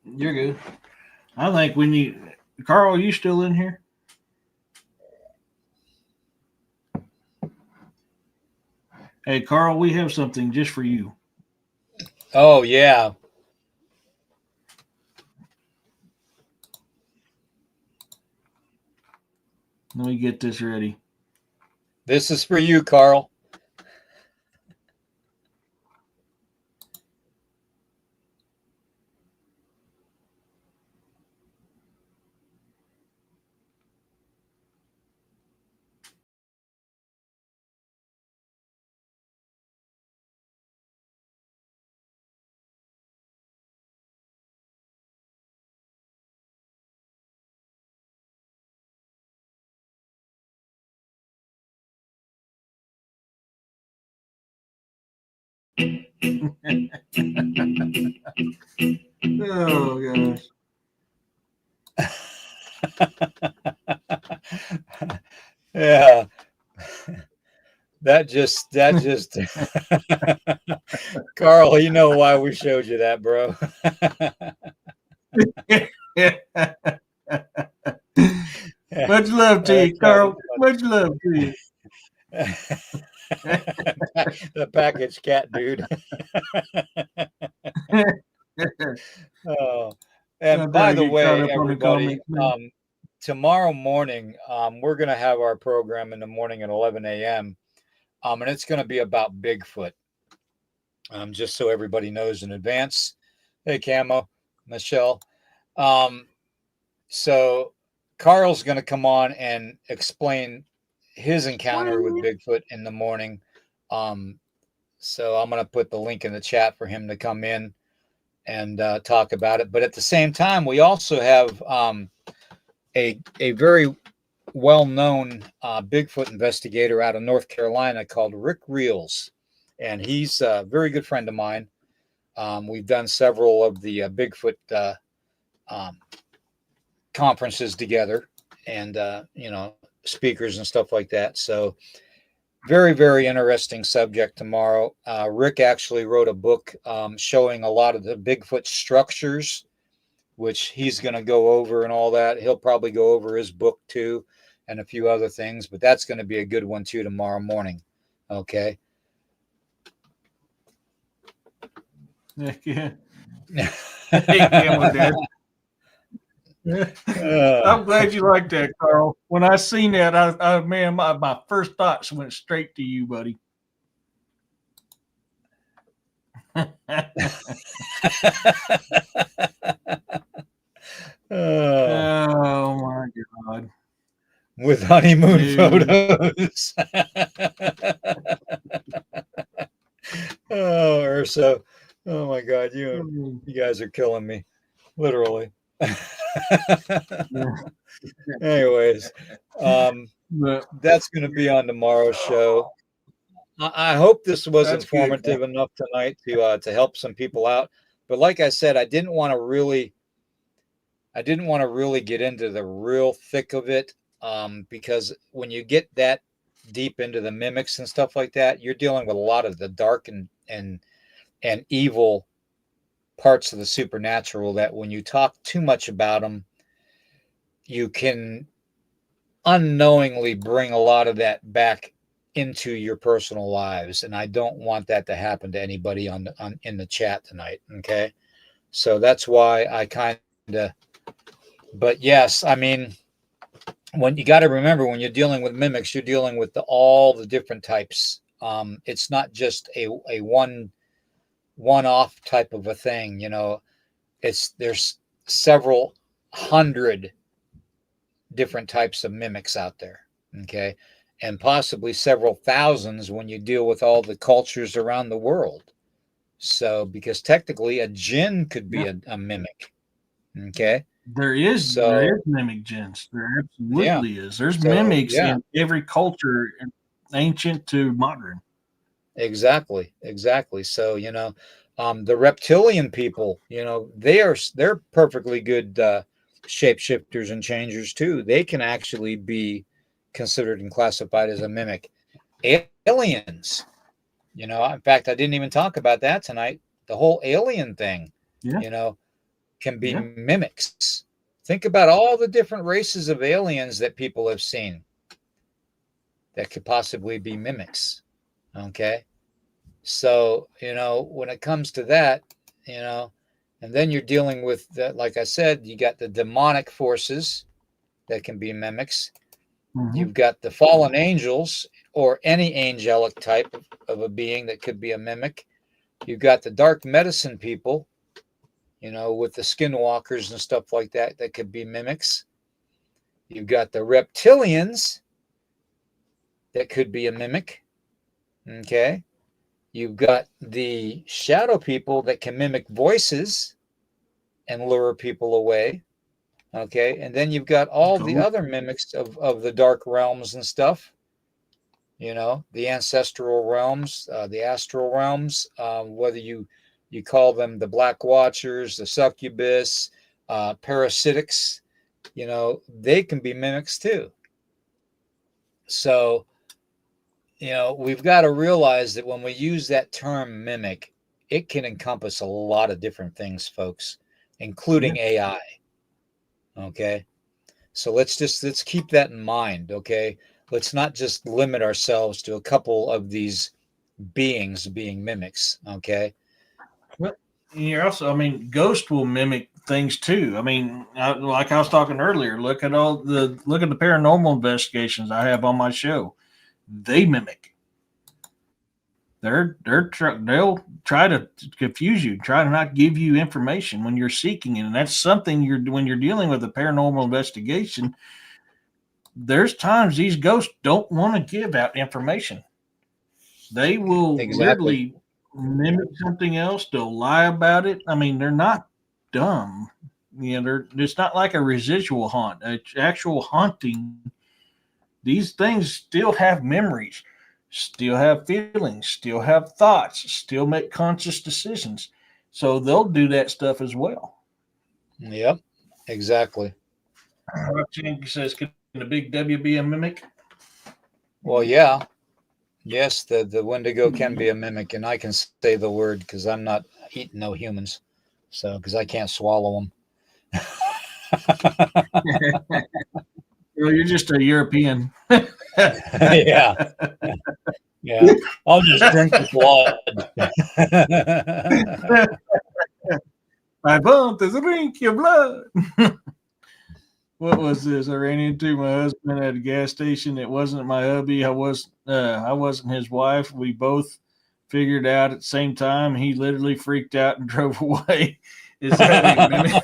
You're good. I think we need Carl. Are you still in here? Hey, Carl, we have something just for you. Oh, yeah. Let me get this ready. This is for you, Carl. Oh gosh. Yeah. That just Carl, you know why we showed you that, bro. Much love to you, Carl. Much love to you. The package cat, dude. Oh, and I'm by trying to the get caught way, up on the everybody, comments, man. tomorrow morning, we're going to have our program in the morning at 11 a.m. And it's going to be about Bigfoot. Just so everybody knows in advance. Hey, Camo, Michelle. So Carl's going to come on and explain his encounter with Bigfoot in the morning. So I'm going to put the link in the chat for him to come in and talk about it. But at the same time, we also have a very well-known Bigfoot investigator out of North Carolina called Rick Reels, and he's a very good friend of mine. We've done several of the Bigfoot conferences together, and speakers and stuff like that. So very, very interesting subject tomorrow. Rick actually wrote a book showing a lot of the Bigfoot structures, which he's going to go over and all that. He'll probably go over his book too and a few other things, but that's going to be a good one too tomorrow morning. Okay. Yeah. Hey, Camo Dad. I'm glad you like that, Carl. When I seen that, man, my first thoughts went straight to you, buddy. Oh my God. With honeymoon Dude. photos. Oh, Urso. Oh my God. You guys are killing me. Literally. Anyways, that's going to be on tomorrow's show. I hope this was informative enough tonight to help some people out. But like I said, I didn't want to really get into the real thick of it, because when you get that deep into the mimics and stuff like that, you're dealing with a lot of the dark and and evil parts of the supernatural that when you talk too much about them, you can unknowingly bring a lot of that back into your personal lives, and I don't want that to happen to anybody in the chat tonight. Okay, so that's why I kind of. But yes, I mean, when you got to remember, when you're dealing with mimics, you're dealing with all the different types. It's not just a one-off type of a thing. There's several hundred different types of mimics out there. Okay, and possibly several thousands when you deal with all the cultures around the world. So, because technically a jinn could be a mimic. Okay. There is mimic jinns. There absolutely is. There's mimics in every culture, ancient to modern. Exactly. So, the reptilian people, they're perfectly good shapeshifters and changers too. They can actually be considered and classified as a mimic. Aliens, in fact, I didn't even talk about that tonight. The whole alien thing, can be mimics. Think about all the different races of aliens that people have seen that could possibly be mimics. Okay. So, when it comes to that, and then you're dealing with that, like I said, you got the demonic forces that can be mimics. Mm-hmm. You've got the fallen angels or any angelic type of a being that could be a mimic. You've got the dark medicine people, with the skinwalkers and stuff like that could be mimics. You've got the reptilians that could be a mimic. Okay. You've got the shadow people that can mimic voices and lure people away. Okay. And then you've got all the other mimics of the dark realms and stuff. The ancestral realms, the astral realms, whether you call them the Black Watchers, the succubus, parasitics, they can be mimics too. So, we've got to realize that when we use that term mimic, it can encompass a lot of different things, folks, including AI. Okay. So let's keep that in mind. Okay. Let's not just limit ourselves to a couple of these beings being mimics. Okay. Well, you're also, ghost will mimic things too. Like I was talking earlier, look at the paranormal investigations I have on my show. They mimic. They'll try to confuse you, try to not give you information when you're seeking it, and that's something when you're dealing with a paranormal investigation. There's times these ghosts don't want to give out information. They will literally mimic something else. They'll lie about it. They're not dumb. It's not like a residual haunt. It's actual haunting. These things still have memories, still have feelings, still have thoughts, still make conscious decisions. So they'll do that stuff as well. Yep, exactly. Chinky says, can the big W be a mimic? Well, yeah. Yes, the Wendigo can be a mimic, and I can say the word because I'm not eating no humans. So, because I can't swallow them. Well, you're just a European. Yeah. I'll just drink the blood. I want to drink your blood. What was this? I ran into my husband at a gas station. It wasn't my hubby. I wasn't his wife. We both figured out at the same time. He literally freaked out and drove away. Is that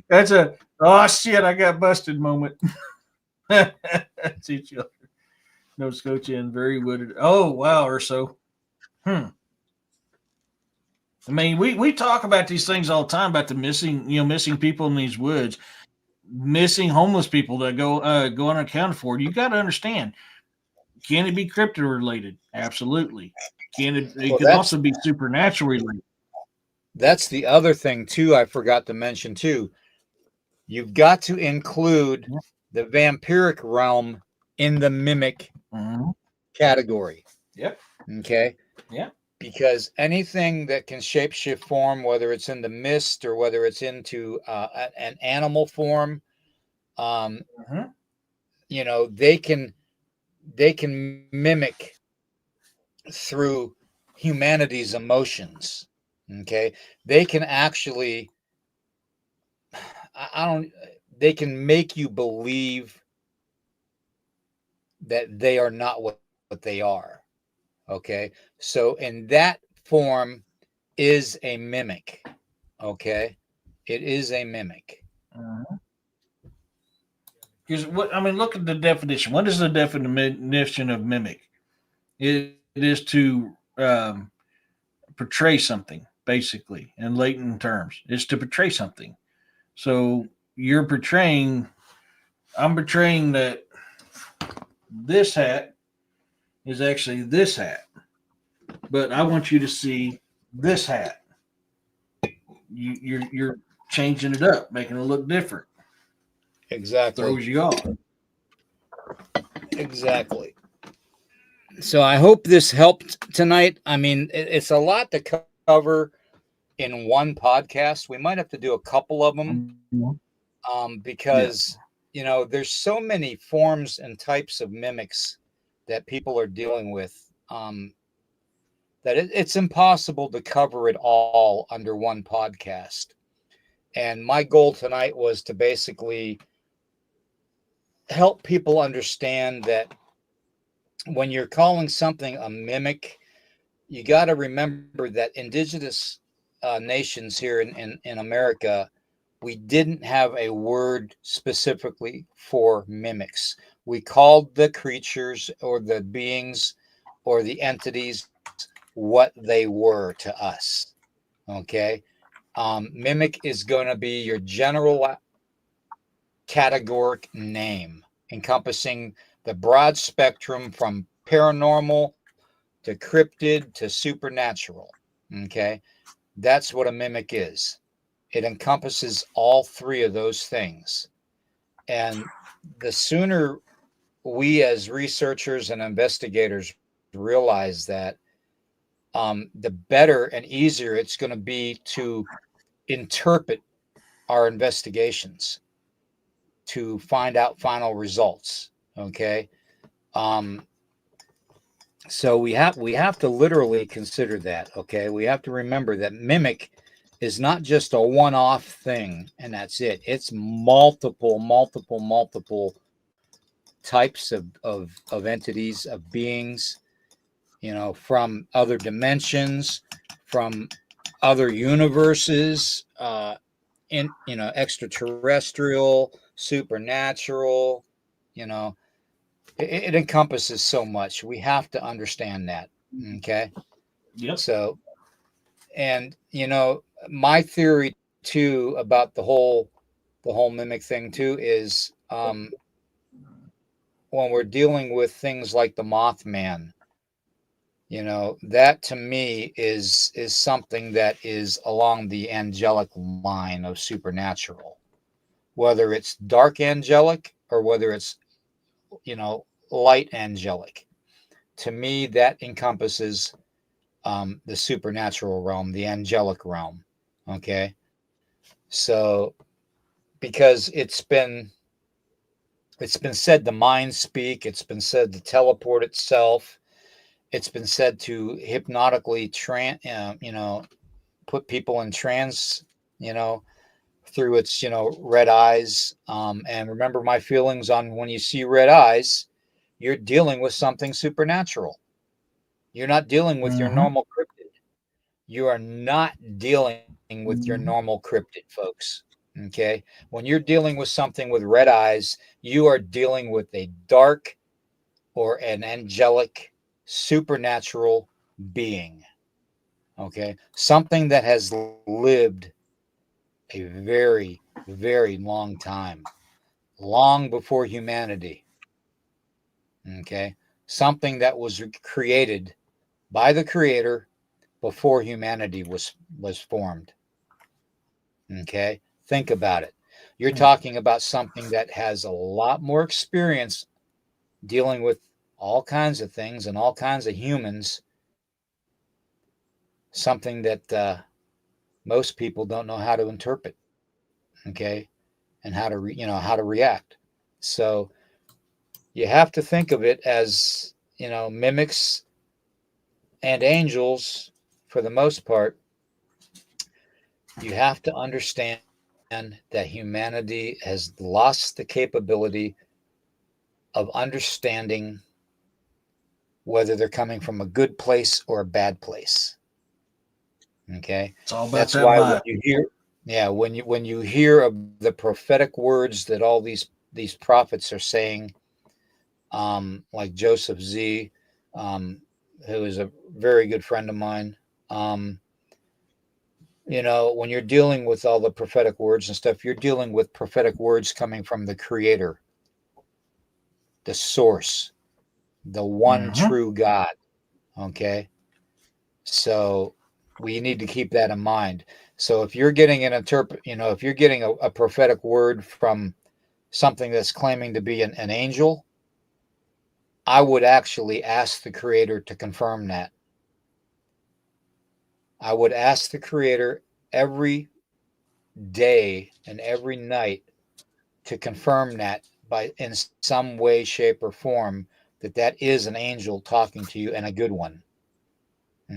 That's a oh shit! I got busted moment. That's each other. No Scotia and very wooded. Oh wow, or so. We talk about these things all the time about the missing people in these woods, missing homeless people that go unaccounted for. You got to understand, can it be cryptid related? Absolutely. Can it? It could also be supernatural related. That's the other thing too. I forgot to mention too. You've got to include the vampiric realm in the mimic category. Yep. Okay. Yeah. because anything that can shapeshift form, whether it's in the mist or whether it's into an animal form, um, Mhm. you know, they can mimic through humanity's emotions. Okay, they can actually, I don't, they can make you believe that they are not what they are. Okay, so in that form is a mimic. Okay, it is a mimic. Because what I mean, look at the definition. What is the definition of mimic? It is to portray something, basically, in latent terms. It's to portray something. So you're portraying. I'm portraying that this hat is actually this hat, but I want you to see this hat. You're changing it up, making it look different. Exactly. Throws you off. Exactly. So I hope this helped tonight. I mean, it's a lot to cover in one podcast. We might have to do a couple of them, Yeah. because there's so many forms and types of mimics that people are dealing with, that it's impossible to cover it all under one podcast. And my goal tonight was to basically help people understand that when you're calling something a mimic, you got to remember that indigenous nations here in America, we didn't have a word specifically for mimics. We called the creatures or the beings or the entities what they were to us. Okay. Mimic is going to be your general categoric name, encompassing the broad spectrum from paranormal to cryptid to supernatural. Okay. That's what a mimic is. It encompasses all three of those things. And the sooner we as researchers and investigators realize that, the better and easier it's going to be to interpret our investigations to find out final results. Okay. Um, so we have to literally consider that. Okay. We have to remember that mimic is not just a one-off thing and that's it. It's multiple types of entities, of beings, from other dimensions, from other universes, extraterrestrial, supernatural. you know it encompasses so much. We have to understand that. Okay. Yep. So, and my theory too about the whole mimic thing too is, when we're dealing with things like the Mothman, that to me is something that is along the angelic line of supernatural, whether it's dark angelic or whether it's light angelic. To me, that encompasses, the supernatural realm, the angelic realm. Okay. So, because it's been said to mind speak, it's been said to teleport itself, it's been said to hypnotically put people in trance, you know, through its red eyes. And remember my feelings on when you see red eyes, you're dealing with something supernatural. You're not dealing with your Mm-hmm. normal cryptid. You are not dealing with your normal cryptid, folks. Okay. When you're dealing with something with red eyes, you are dealing with a dark or an angelic supernatural being. Okay. Something that has lived a very, very long time, long before humanity. Okay. Something that was created by the creator before humanity was formed. Okay. Think about it. You're talking about something that has a lot more experience dealing with all kinds of things and all kinds of humans something that most people don't know how to interpret, okay, and how to how to react. So you have to think of it as, mimics and angels. For the most part, you have to understand that humanity has lost the capability of understanding whether they're coming from a good place or a bad place. Okay, It's all about that's that why vibe. when you hear, yeah, when you hear of the prophetic words that all these prophets are saying, like Joseph Z, who is a very good friend of mine. When you're dealing with all the prophetic words and stuff, you're dealing with prophetic words coming from the Creator, the Source, the one Mm-hmm. true God. Okay, so we need to keep that in mind. So if you're getting if you're getting a prophetic word from something that's claiming to be an angel, I would actually ask the Creator to confirm that. I would ask the Creator every day and every night to confirm that by in some way, shape, or form that is an angel talking to you and a good one.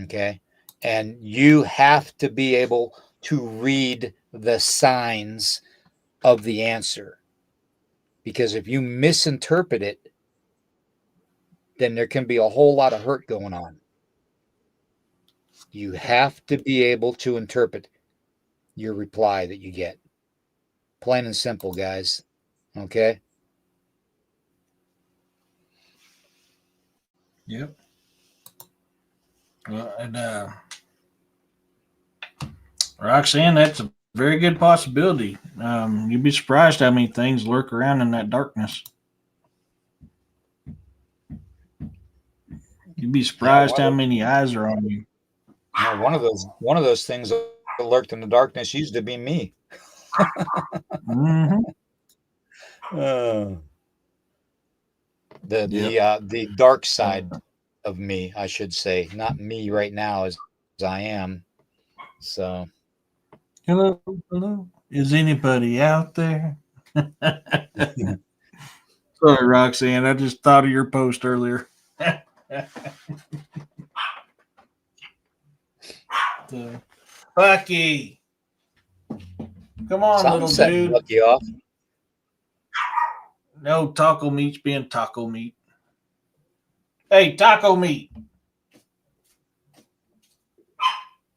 Okay. And you have to be able to read the signs of the answer. Because if you misinterpret it, then there can be a whole lot of hurt going on. You have to be able to interpret your reply that you get. Plain and simple, guys. Okay. Yep. Well, and Roxanne, that's a very good possibility. You'd be surprised how many things lurk around in that darkness. You'd be Yeah, surprised how many eyes are on you. one of those things that lurked in the darkness used to be me. Mm-hmm. Uh, the Yep. the dark side of me, I should say, not me right now as I am. So Hello, hello. Is anybody out there? Sorry, Roxanne. I just thought of your post earlier. So, Bucky, come on, something little setting dude. Lucky off. No, taco meat's being taco meat. Hey, taco meat.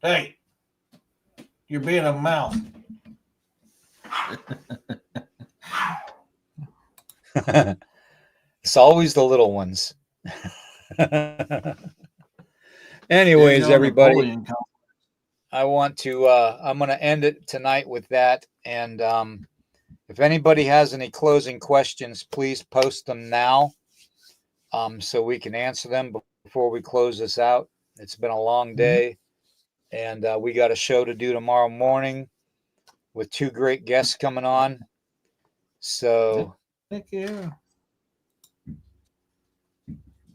Hey, you're being a mouth. It's always the little ones. Anyways, everybody, Napoleon. I want to I'm going to end it tonight with that. And if anybody has any closing questions, please post them now, so we can answer them before we close this out. It's been a long day, and we got a show to do tomorrow morning with two great guests coming on. So Heck yeah.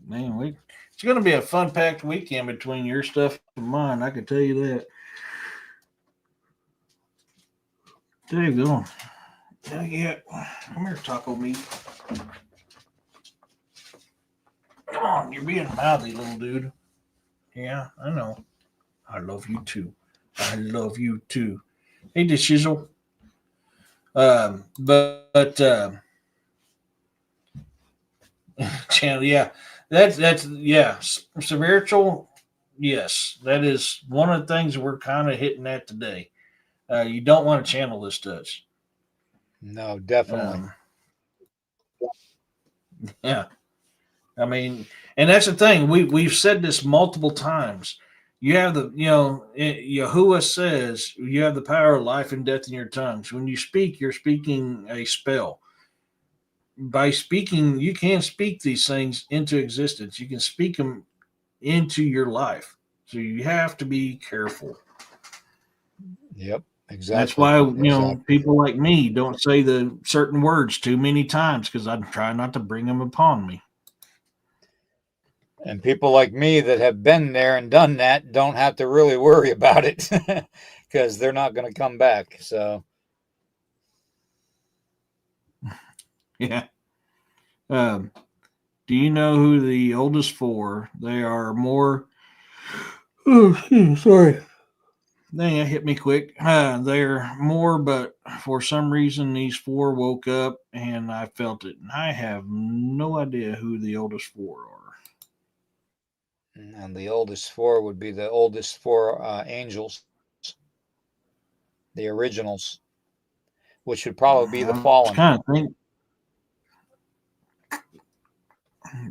Man, it's going to be a fun packed weekend between your stuff and mine. I can tell you that. There you go. Yeah. Come here, taco meat. Come on, you're being mouthy, little dude. Yeah, I know. I love you too. I love you too. Hey, the shizzle. But channel, yeah, that's yeah, spiritual. Yes, that is one of the things we're kind of hitting at today. You don't want to channel this touch. no, definitely. Yeah, I mean, and that's the thing. We've said this multiple times. You have Yahuwah says you have the power of life and death in your tongues. When you speak, you're speaking a spell. By speaking, you can speak these things into existence. You can speak them into your life. So you have to be careful. Yep, That's exactly. why Exactly. people like me don't say the certain words too many times because I try not to bring them upon me. And people like me that have been there and done that don't have to really worry about it because they're not going to come back. So, Yeah. Do you know who the oldest four? They are more. Oh, sorry. Dang, it hit me quick. They're more, but for some reason, these four woke up and I felt it. And I have no idea who the oldest four are. and the oldest four would be the oldest four angels, the originals, which would probably be the I was fallen. kind of thinking.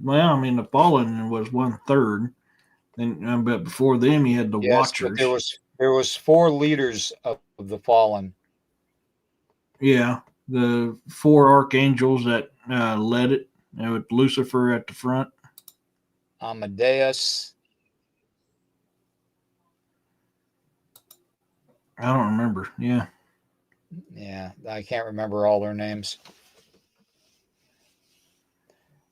Well, I mean, the fallen was 1/3, and but before them, you had the Yes, but Watchers. there was four leaders of the fallen. Yeah, the four archangels that led it, with Lucifer at the front. Amadeus. I don't remember. Yeah. Yeah, I can't remember all their names.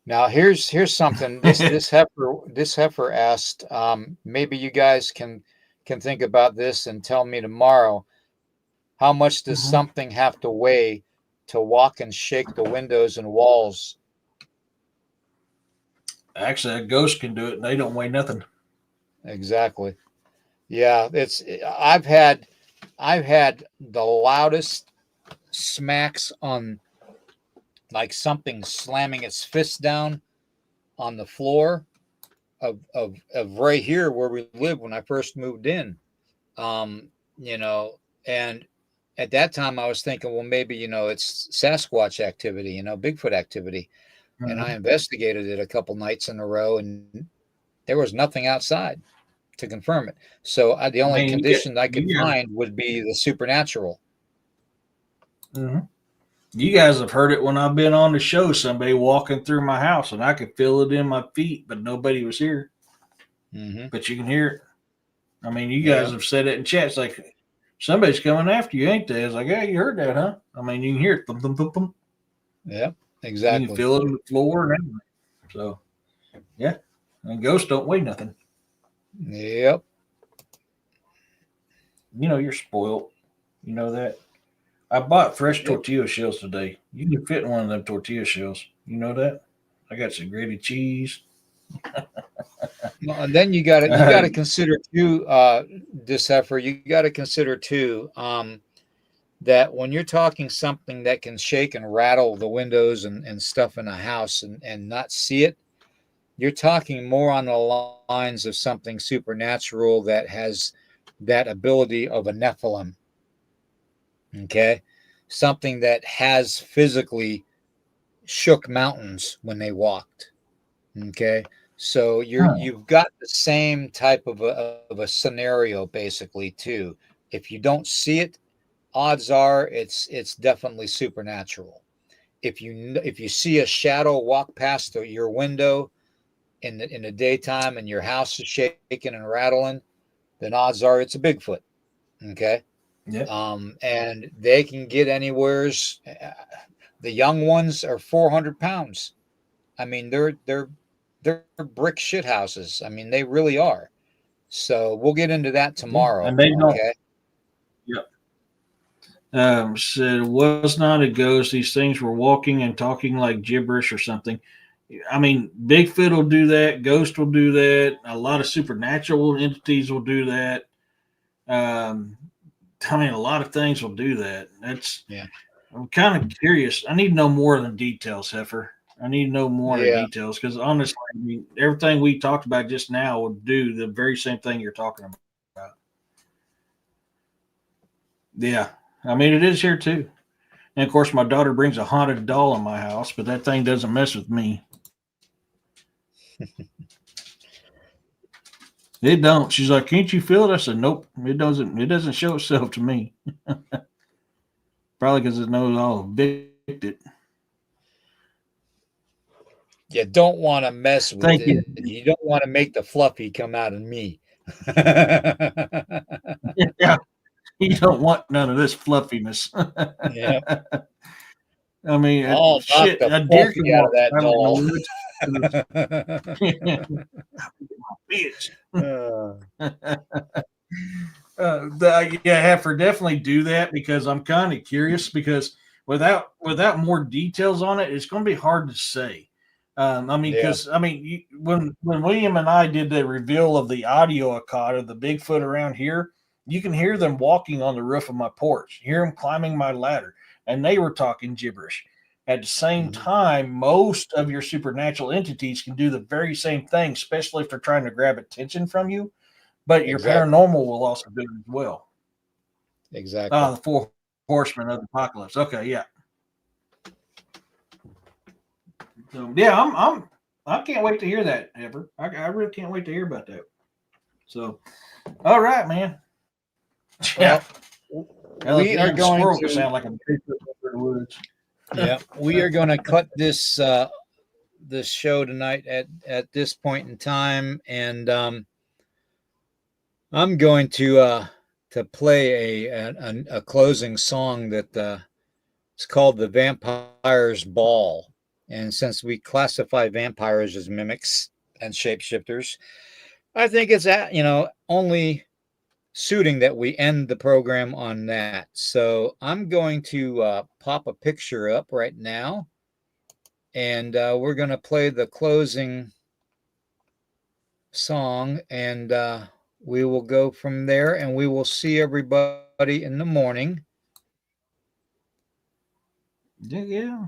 Now here's something. This heifer asked. Maybe you guys can think about this and tell me tomorrow. How much does Mhm. something have to weigh to walk and shake the windows and walls? Actually, a ghost can do it, and they don't weigh nothing. Exactly. Yeah, I've had the loudest smacks on, like something slamming its fist down on the floor of right here where we lived when I first moved in. You know, and at that time I was thinking, well, maybe, it's Sasquatch activity, Bigfoot activity. And I Mhm. investigated it a couple nights in a row, and there was nothing outside to confirm it. So the only Man, condition I could you guys, find would be the supernatural. mhm. You guys have heard it when I've been on the show. Somebody walking through my house, and I could feel it in my feet, but nobody was here. Mm-hmm. But you can hear it. I mean, you Yeah. guys have said it in chat. It's like somebody's coming after you, ain't they? It's like, yeah, you heard that, huh? I mean, you can hear it. Thump, thump, thump, thump. Yeah. You can Exactly. feel it on the floor and everything. So, yeah. And ghosts don't weigh nothing. Yep. You're spoiled. You know that. I bought fresh Yep. tortilla shells today. You can fit in one of them tortilla shells. You know that? I got some grated cheese. Well, and then you got to consider too, this effort. You got to consider too, that when you're talking something that can shake and rattle the windows and stuff in a house and not see it, you're talking more on the lines of something supernatural that has that ability of a Nephilim. Okay, something that has physically shook mountains when they walked. Okay, so you've got the same type of a scenario basically too. If you don't see it, odds are it's definitely supernatural. If you see a shadow walk past your window in the daytime and your house is shaking and rattling, then odds are it's a Bigfoot. Okay, Yeah. and they can get anywheres. The young ones are 400 pounds. I mean, they're brick shit houses. I mean, they really are. So we'll get into that Yeah. tomorrow. And they don't. Okay. Yep. Said it was not a ghost. These things were walking and talking like gibberish or something. I mean, Bigfoot will do that. Ghost will do that. A lot of supernatural entities will do that. I mean, a lot of things will do that. Yeah. I'm kind of curious. I need to know more of the details, Heifer. I need to know more of the Yeah. details because honestly, I mean, everything we talked about just now would do the very same thing you're talking about. Yeah. I mean, it is here too. And of course, my daughter brings a haunted doll in my house, but that thing doesn't mess with me. It don't. She's like, "Can't you feel it?" I said, "Nope, it doesn't. It doesn't show itself to me. Probably because it knows I'll evict it." You don't want to mess with Thank you. it. You don't want to make the fluffy come out of me. Yeah, you don't want none of this fluffiness. Yeah. I mean, I'll knock shit, the a deer fluffy can out of walk that silent in the doll. woods. Bitch. Uh, Yeah, Heifer, definitely do that because I'm kind of curious because without more details on it, it's going to be hard to say. I mean, yeah, because I mean, when William and I did the reveal of the audio Akata, the Bigfoot around here, you can hear them walking on the roof of my porch. You hear them climbing my ladder, and they were talking gibberish. At the same mhm, time, most of your supernatural entities can do the very same thing, especially if they're trying to grab attention from you. But your exactly, paranormal will also do it as well. exactly. The four horsemen of the apocalypse. Okay, yeah. So yeah, I can't wait to hear that, Ever. I really can't wait to hear about that. So, all right, man. Yeah, Well, hell, a we are damn going squirrel could to, sound like a big in the woods. yeah, we are going to cut this show tonight at this point in time, and I'm going to play a closing song that it's called "The Vampire's Ball," and since we classify vampires as mimics and shapeshifters, I think it's only suiting that we end the program on that. So I'm going to pop a picture up right now, and we're going to play the closing song, and we will go from there, and we will see everybody in the morning. Yeah.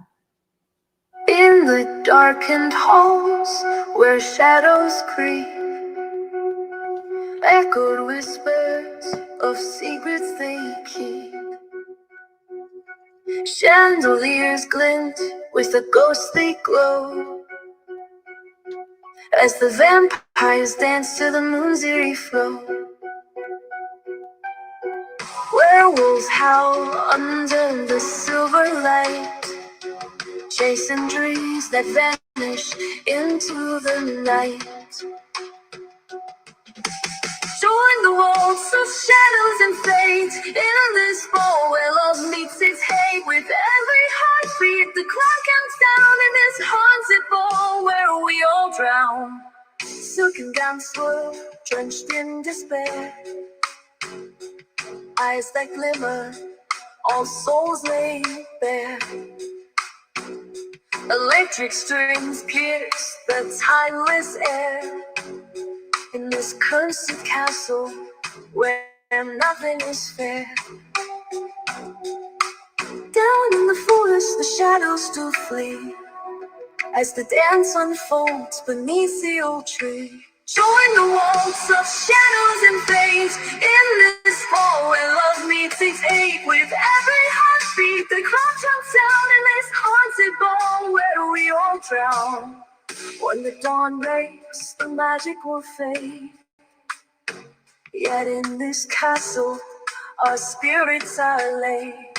In the darkened halls where shadows creep, echoed whispers of secrets they keep. Chandeliers glint with a ghostly glow as the vampires dance to the moon's eerie flow. Werewolves howl under the silver light, chasing dreams that vanish into the night. Join the waltz of shadows and fate in this ball where love meets its hate. With every heartbeat, the clock counts down in this haunted ball where we all drown. Silken gowns swirl, drenched in despair, eyes that glimmer, all souls laid bare. Electric strings pierce the timeless air in this cursed castle where nothing is fair. Down in the forest, the shadows do flee as the dance unfolds beneath the old tree. Join the waltz of shadows and fate in this fall where love meets its hate. With every heartbeat, the clock counts down in this haunted ball where we all drown. When the dawn breaks, the magic will fade. Yet in this castle, our spirits are laid.